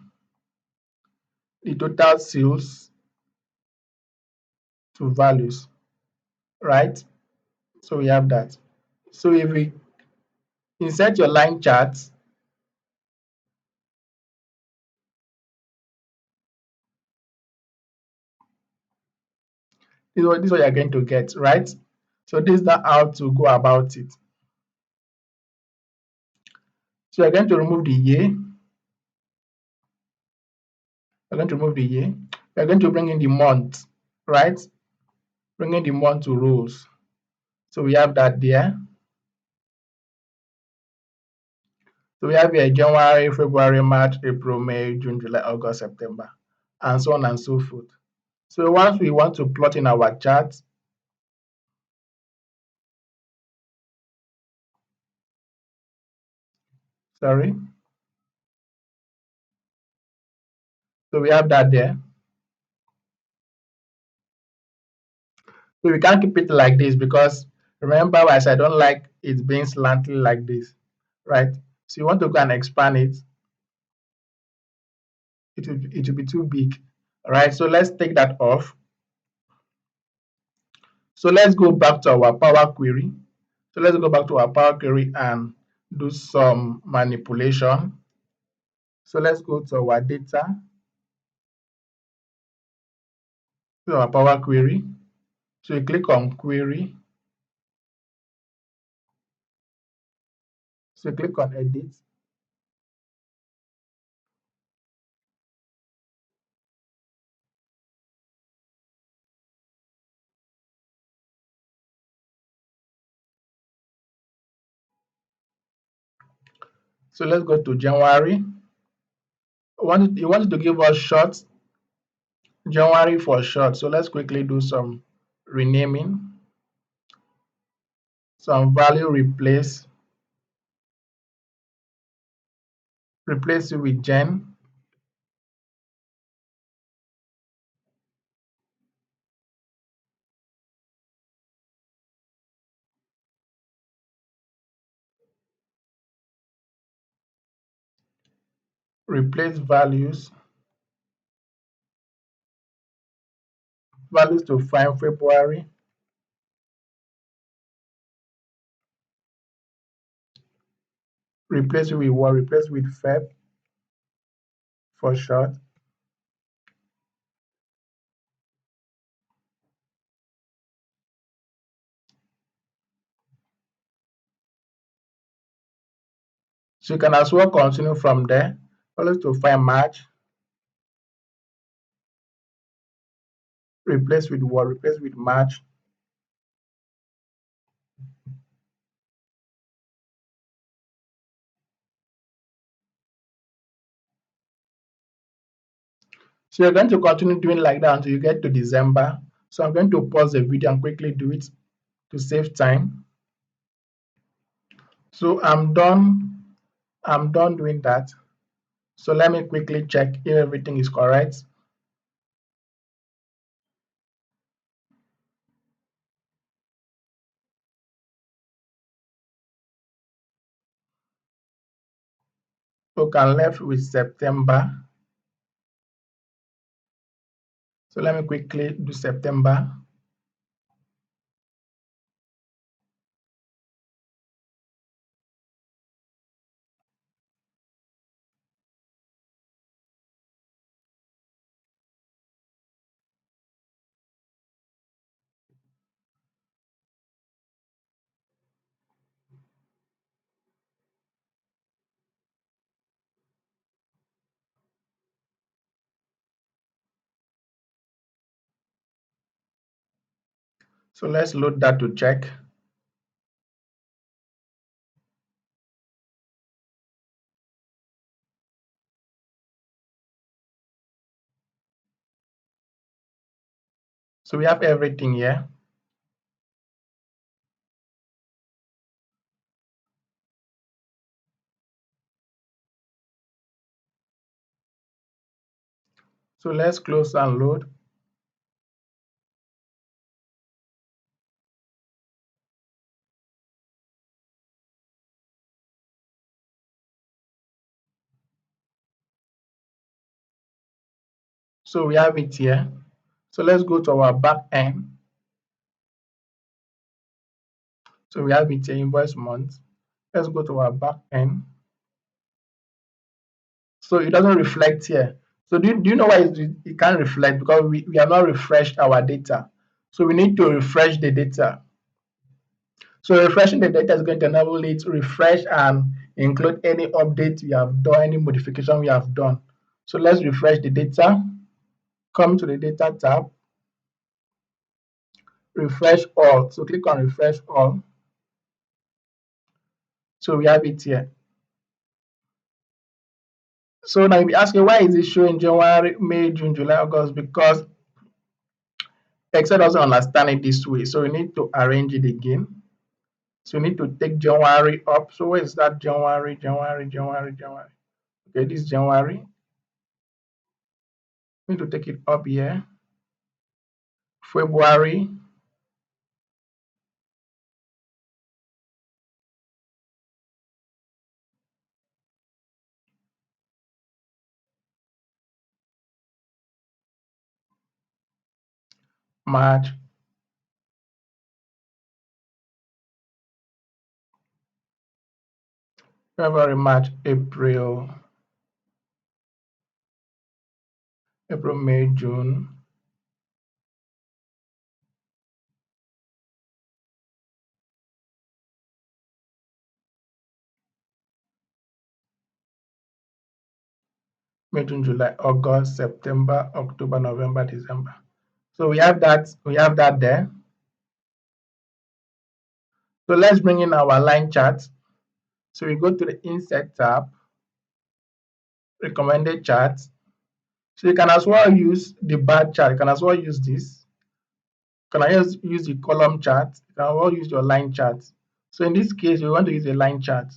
the total sales to values, right? So we have that. So if we insert your line charts, this is what you're going to get, right? So this is not how to go about it. So you're going to remove the year. We're going to remove the year. We're going to bring in the month, right? Bringing the month to rows. So we have that there. So we have here January, February, March, April, May, June, July, August, September, and so on and so forth. So once we want to plot in our chart, sorry. So we have that there. So we can't keep it like this because remember I said I don't like it being slanted like this, right? So you want to go and expand it, it will be too big. All right, so let's take that off. So let's go back to our Power Query. So let's go back to our Power Query and do some manipulation. So let's go to our data, to our Power Query. So you click on Query. So click on Edit. So let's go to January. You wanted to give us short January for short. So let's quickly do some renaming. Some value replace it with Jan. Replace values to find February. Replace it with what? Replace with Feb for short. So you can as well continue from there. Always to find March. Replace with what? Replace with March. So you're going to continue doing like that until you get to December. So I'm going to pause the video and quickly do it to save time. So I'm done doing that. So let me quickly check if everything is correct. So I'm left with September. So let me quickly do September. So let's load that to check. So we have everything here. So let's close and load. So we have it here. So let's go to our back end. So we have it here, invoice month. Let's go to our back end. So it doesn't reflect here. So do you know why it can't reflect? Because we have not refreshed our data. So we need to refresh the data. So refreshing the data is going to enable it to refresh and include any update we have done, any modification we have done. So let's refresh the data. Come to the data tab, refresh all. So click on refresh all. So we have it here. So now you'll be asking, why is it showing January, May, June, July, August? Because Excel doesn't understand it this way. So we need to arrange it again. So we need to take January up. So where is that January, January, January, January? Okay, this is January. We need to take it up here. February, March, February, March, April, May, June, May, June, July, August, September, October, November, December. So we have that there. So let's bring in our line chart. So we go to the insert tab, recommended charts. So you can as well use the bar chart. You can as well use this. You can use the column chart. You can as well use your line chart. So in this case, we want to use a line chart.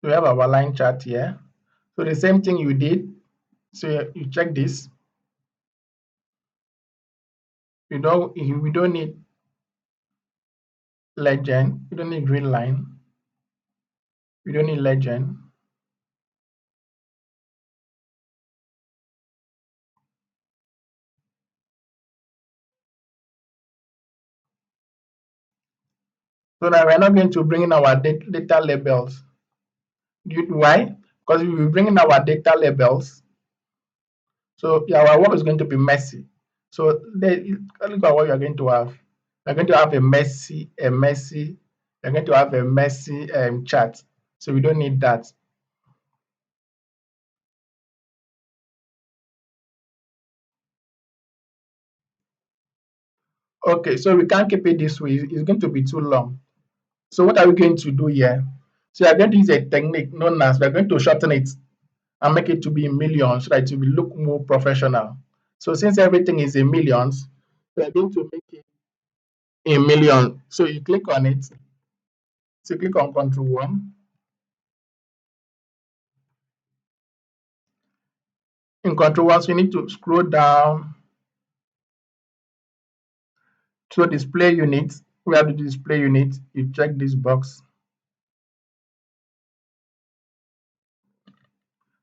So we have our line chart here. So the same thing you did. So you check this. We don't need legend. We don't need green line. We don't need legend. So now we're not going to bring in our data labels. Why? Because if we bring in our data labels, so yeah, our work is going to be messy. So look at what you're going to have. You're going to have you're going to have a messy chart. So we don't need that. Okay, so we can't keep it this way. It's going to be too long. So what are we going to do here? So we are going to use a technique known as, we're going to shorten it and make it to be in millions so that it will look more professional. So since everything is in millions, we are going to make it in million. So you click on it. So click on Control 1. In Control 1, so you need to scroll down to display unit. We have the display unit. You check this box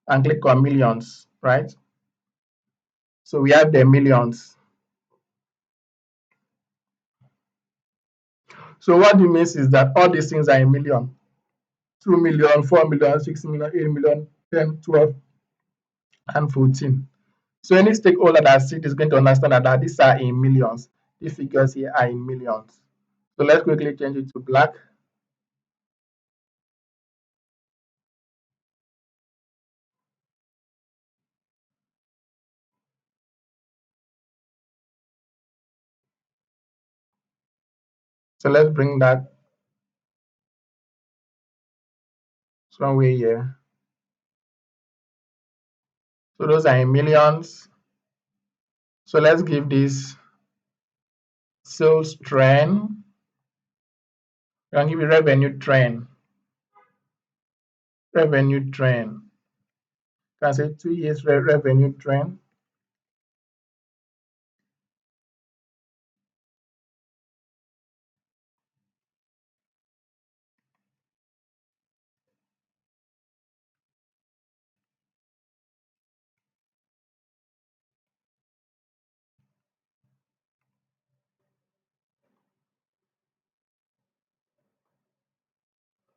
and click on millions, right? So we have the millions. So what it means is that all these things are in million. 2 million, 4 million, 6 million, 8 million, 10, 12, and 14. So any stakeholder that sees it is going to understand that these are in millions. These figures here are in millions. So let's quickly change it to black. So let's bring that somewhere here. So those are in millions. So let's give this sales trend. We can give it revenue trend. Revenue trend. You can say 2 years revenue trend.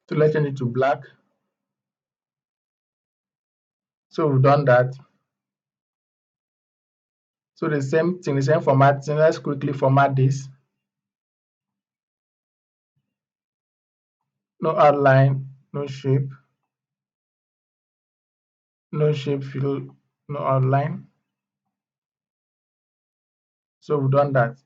So let's change it to black. So we've done that. So the same thing, the same formatting. Let's quickly format this. No outline, no shape, no shape fill, no outline. So we've done that.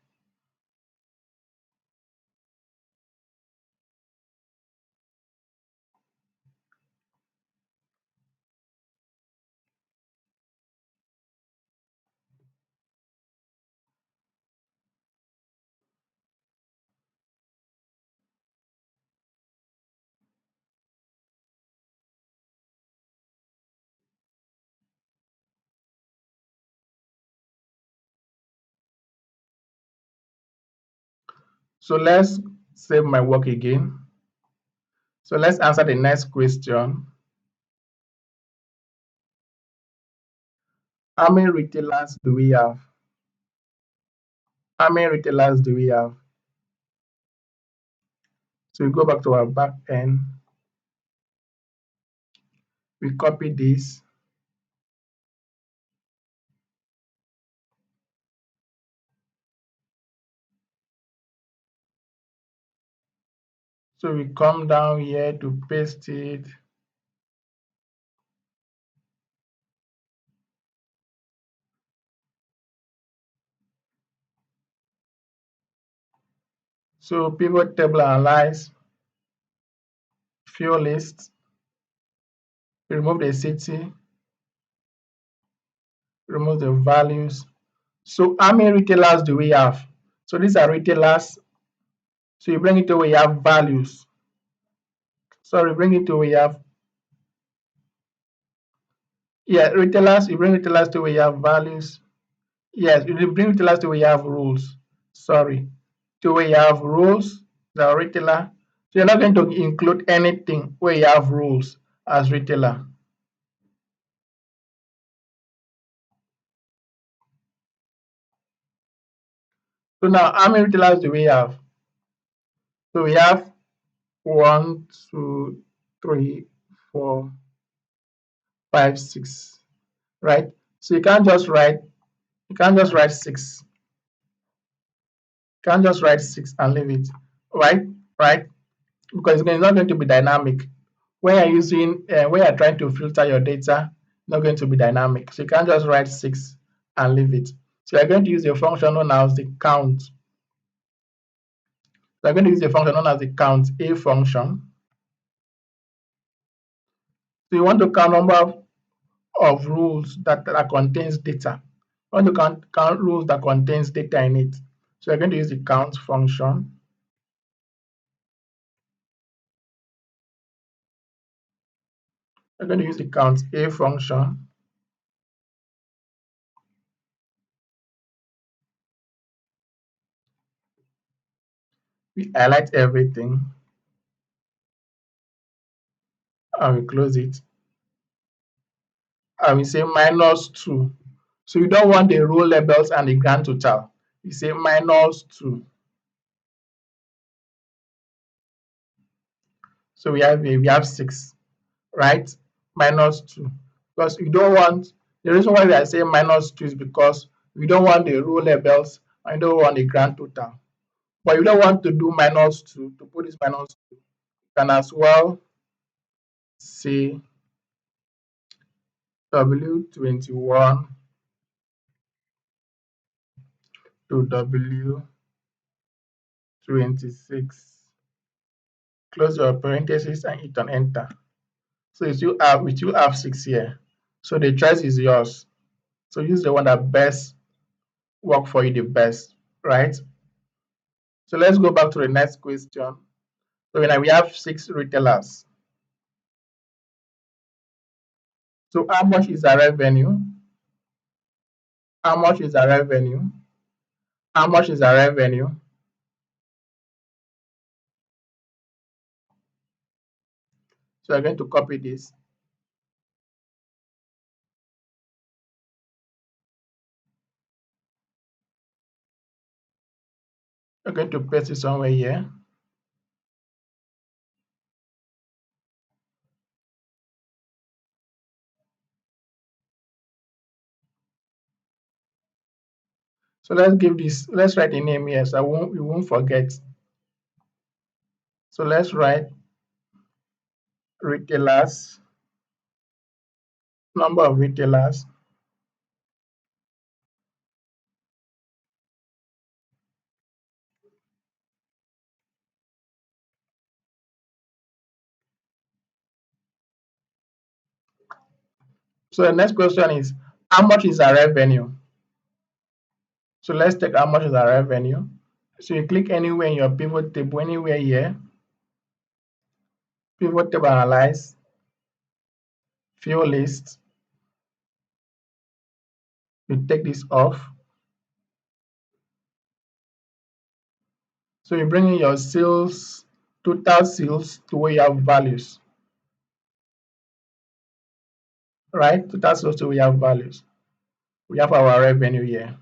So let's save my work again. So let's answer the next question. How many retailers do we have? How many retailers do we have? So we go back to our back end. We copy this. So we come down here to paste it. So pivot table analyze, field list, remove the city, remove the values. So how many retailers do we have? So these are retailers. So you bring it to where you have values. Sorry, bring it to where you have, yeah, retailers. You bring retailers to where you have values. Yes, you bring retailers to where you have rules. Sorry, to where you have rules, the retailer. So you're not going to include anything where you have rules as retailer. So now, how many retailers do we have? So we have one, two, three, four, five, six, right? So you can't just write six. You can't just write six and leave it, right? Right? Because it's not going to be dynamic. When you're when you're trying to filter your data, not going to be dynamic. So you can't just write six and leave it. So you're going to use a function known as the count. So you're going to use a function known as the count a function. So you want to count number of rules that contains data. You want to count rules that contains data in it. So you're going to use the count function. You're going to use the count a function. We highlight everything and we close it. And we say minus 2. So you don't want the row labels and the grand total. You say minus 2. So we have 6, right? Minus 2. Because we don't want, the reason why we are saying minus 2 is because we don't want the row labels and we don't want the grand total. But you don't want to do minus 2, to put this minus 2. You can as well say W21 to W26. Close your parentheses and hit on enter. So we still have 6 here. So the choice is yours. So use the one that best work for you the best, right? So let's go back to the next question. So now we have 6 retailers. So how much is our revenue? How much is our revenue? How much is our revenue? So we're going to copy this. We're going to paste it somewhere here. So let's give this, let's write a name here so we won't forget. So let's write retailers, number of retailers. So the next question is, how much is our revenue? So let's take how much is our revenue. So you click anywhere in your pivot table, anywhere here, pivot table analyze, view list, you take this off. So you bring in your sales, total sales to where you have values, right? Total sales to where you have values. We have our revenue here.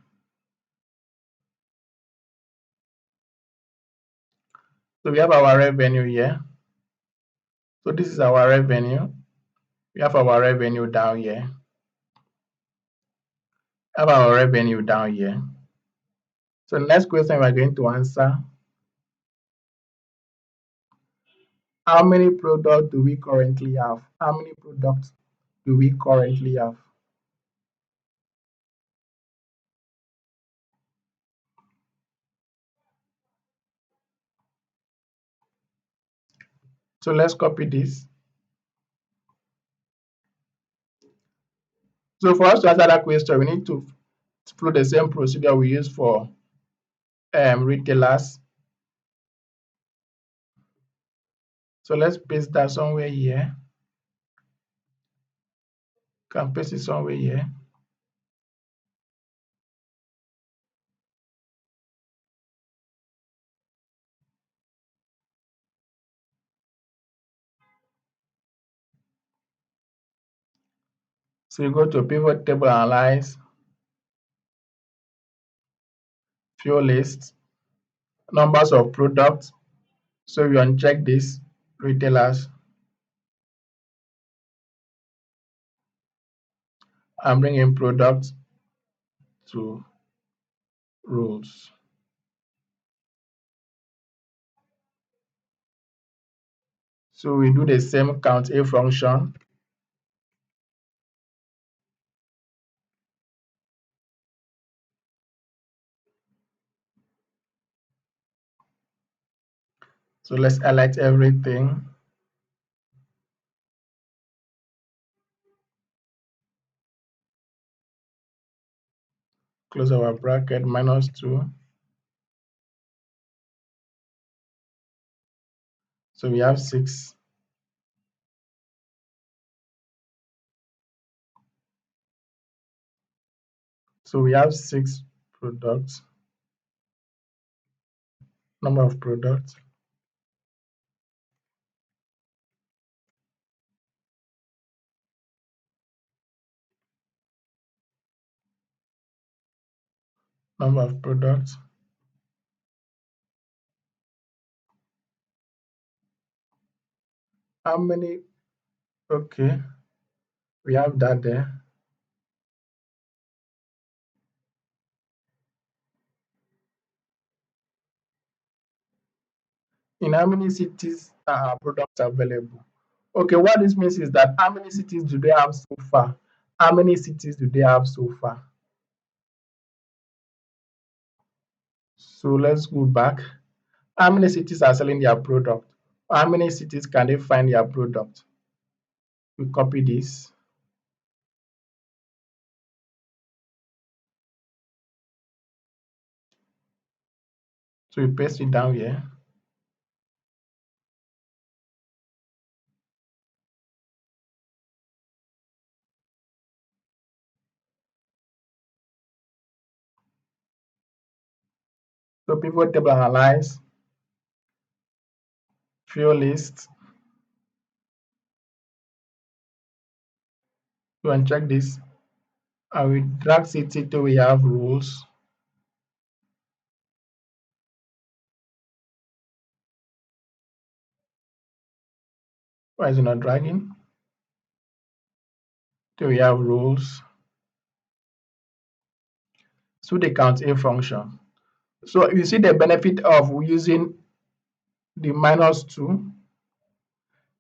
So we have our revenue here. So this is our revenue. We have our revenue down here. Have our revenue down here. So the next question we're going to answer, how many products do we currently have? How many products do we currently have? So let's copy this. So for us to answer that question, we need to follow the same procedure we use for retailers. So let's paste that somewhere here. Can paste it somewhere here. So you go to pivot table analyze, view list, numbers of products. So you uncheck this, retailers, and bring in products to rules. So we do the same count A function. So let's highlight everything. Close our bracket, -2. So we have 6. So we have 6 products, number of products, number of products. How many? Okay, we have that there. In how many cities are our products available? Okay, what this means is that how many cities do they have so far? How many cities do they have so far? So let's go back. How many cities are selling their product? How many cities can they find their product? We copy this. So we paste it down here. So pivot table analyze, view list. You uncheck this. And we drag city till we have rules. Why is it not dragging? Till we have rules. through the count A function. So you see the benefit of using the minus 2.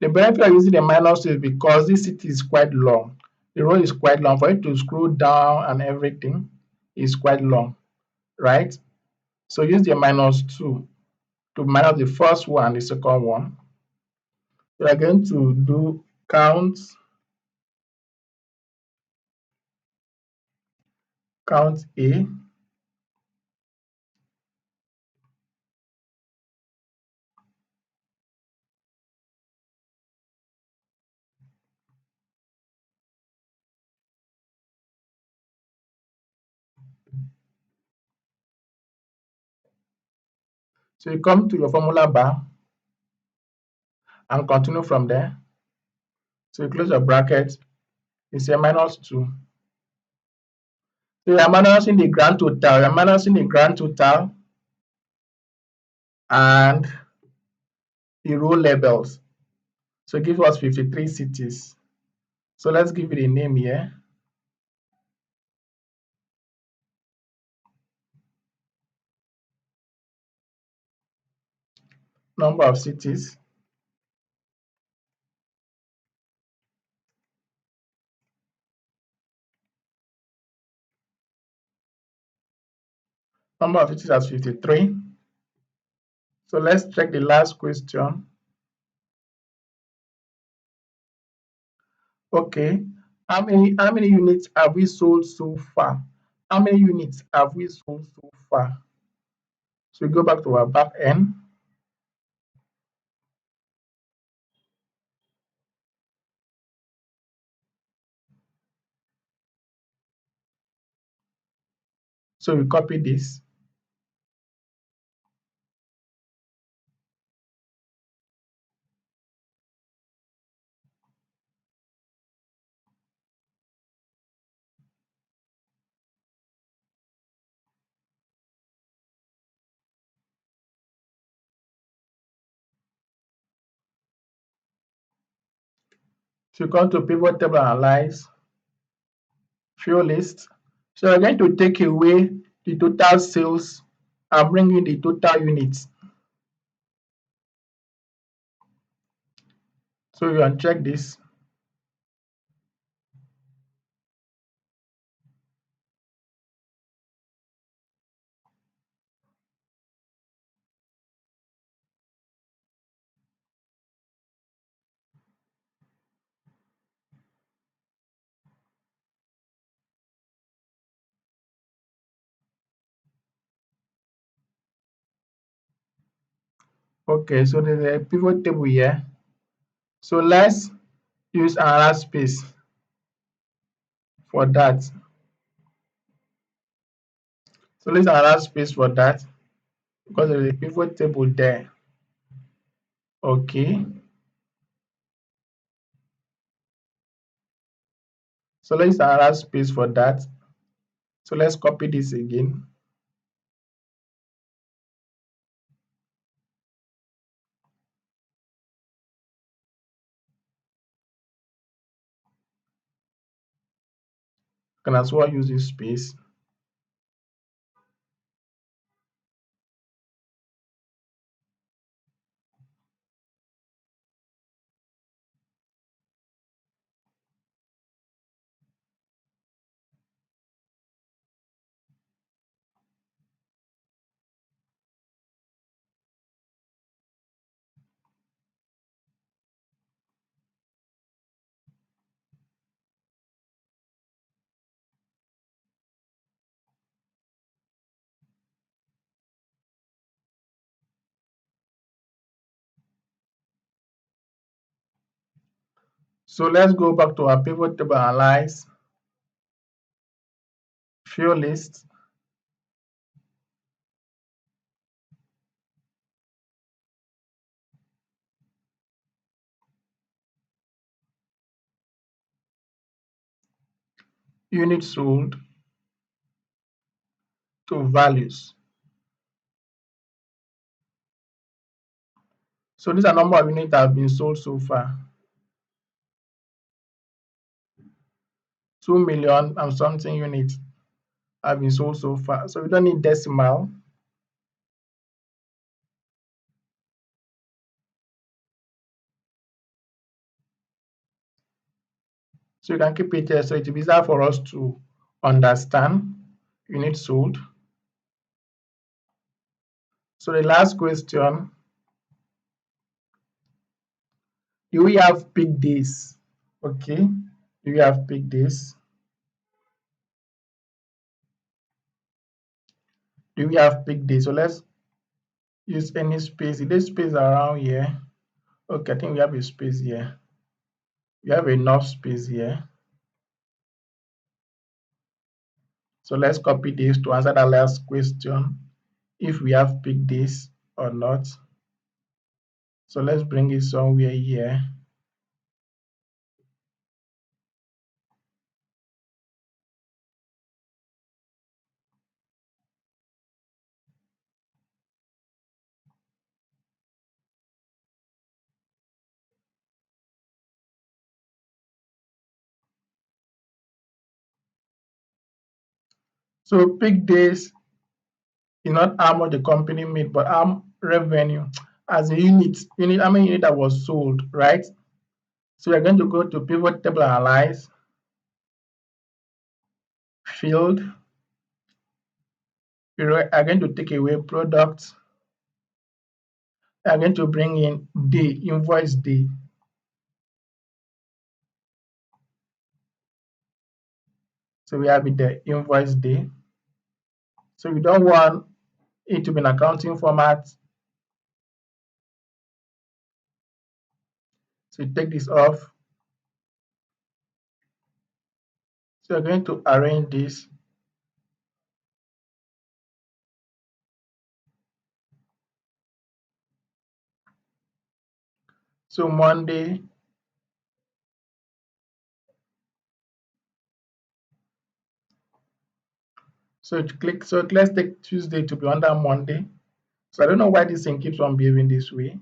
The benefit of using the minus 2 is because this city is quite long. The road is quite long. For it to scroll down and everything is quite long, right? So use the minus 2 to minus the first one and the second one. We are going to do count A. So you come to your formula bar and continue from there. So you close your bracket, you say minus 2. So you are minusing the grand total, you are minusing the grand total and the row labels. So give us 53 cities. So let's give it a name here. Number of cities. Number of cities as 53. So let's check the last question. Okay. How many units have we sold so far? How many units have we sold so far? So we go back to our back end. So we copy this. So you come to pivot table analyze, field list. So we're going to take away the total sales and bring in the total units. So you uncheck this. Okay, so there's a pivot table here. So let's use another space for that. So let's use another space for that because there's a pivot table there. Okay. So let's use another space for that. So let's copy this again. You can as well use this space. So let's go back to our pivot table analyze, field list. Units sold to values. So these are number of units that have been sold so far. 2 million and something units. have been sold so far. So we don't need decimal. So you can keep it there so it will be easier for us to understand unit sold. So the last question, do we have peak days? Okay, do we have peak days? Do we have peak days? So let's use any space. Is there space around here? Okay, I think we have a space here. We have enough space here. So let's copy this to answer that last question, if we have peak days or not. So let's bring it somewhere here. So peak days is not how much the company made, but how revenue as a unit, how many unit that was sold, right? So we're going to go to pivot table analyze, field. We are going to take away product. We are going to bring in day, invoice day. So we have it there, invoice day. So we don't want it to be an accounting format. So you take this off. So you're going to arrange this. So Monday, so click. So let's take Tuesday to be under Monday. So I don't know why this thing keeps on behaving this way.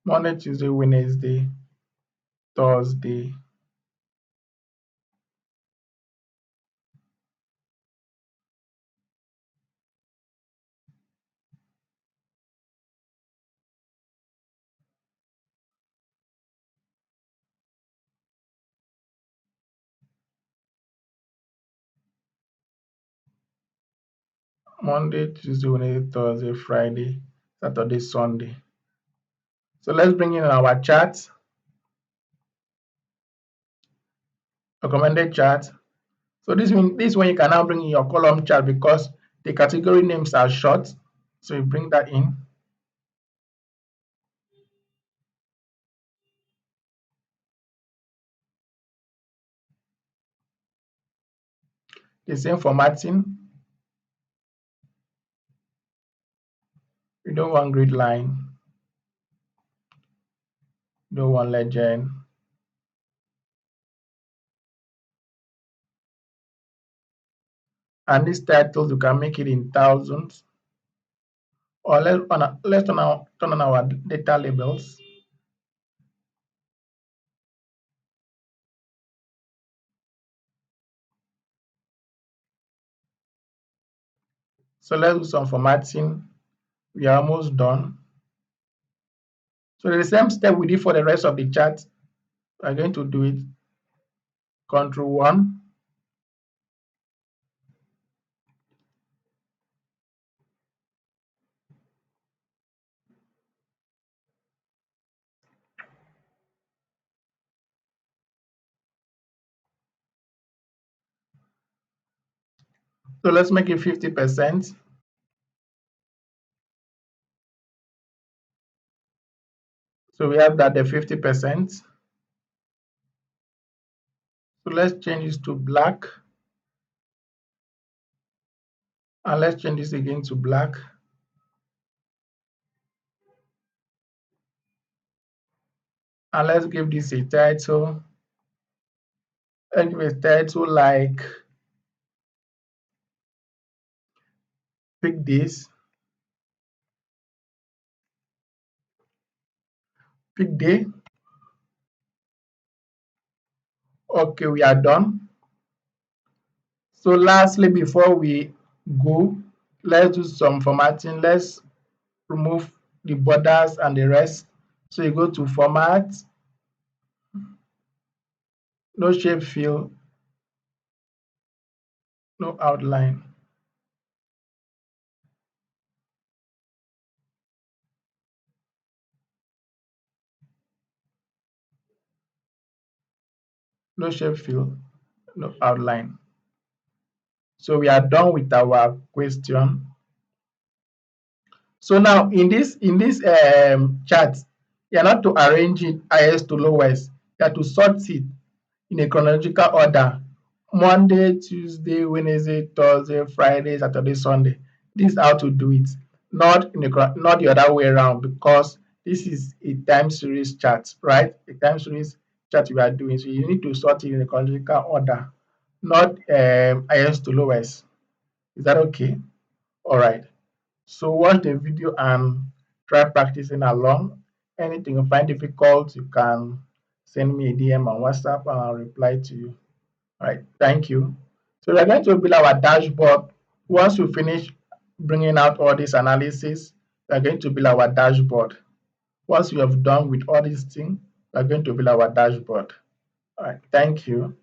Monday, Tuesday, Wednesday, Thursday. Monday, Tuesday, Wednesday, Thursday, Friday, Saturday, Sunday. So let's bring in our chart, recommended chart. So this one you can now bring in your column chart because the category names are short. So you bring that in. The same formatting. You don't want grid line. You don't want legend. And these titles, you can make it in thousands. Or let's turn on our data labels. So let's do some formatting. We are almost done. So the same step we did for the rest of the chart, we're going to do it. Control 1. So let's make it 50%. So we have that the 50%. So let's change this to black. And let's change this again to black. And let's give this a title. Let's give a title like pick this. Pick day. Okay, we are done. So lastly, before we go, let's do some formatting. Let's remove the borders and the rest. So you go to format, no shape fill, no outline. No shape fill, no outline. So we are done with our question. So now in this chart, you are not to arrange it highest to lowest. You are to sort it in a chronological order. Monday, Tuesday, Wednesday, Thursday, Friday, Saturday, Sunday. This is how to do it. Not the other way around, because this is a time series chart, right? A time series chart we are doing. So you need to sort it in a chronological order, not highest to lowest. Is that okay? All right. So watch the video and try practicing along. Anything you find difficult, you can send me a DM on WhatsApp and I'll reply to you. All right, thank you. So we're going to build our dashboard. Once we finish bringing out all this analysis, we're going to build our dashboard. Once we have done with all these things, we're going to build our dashboard. All right, thank you.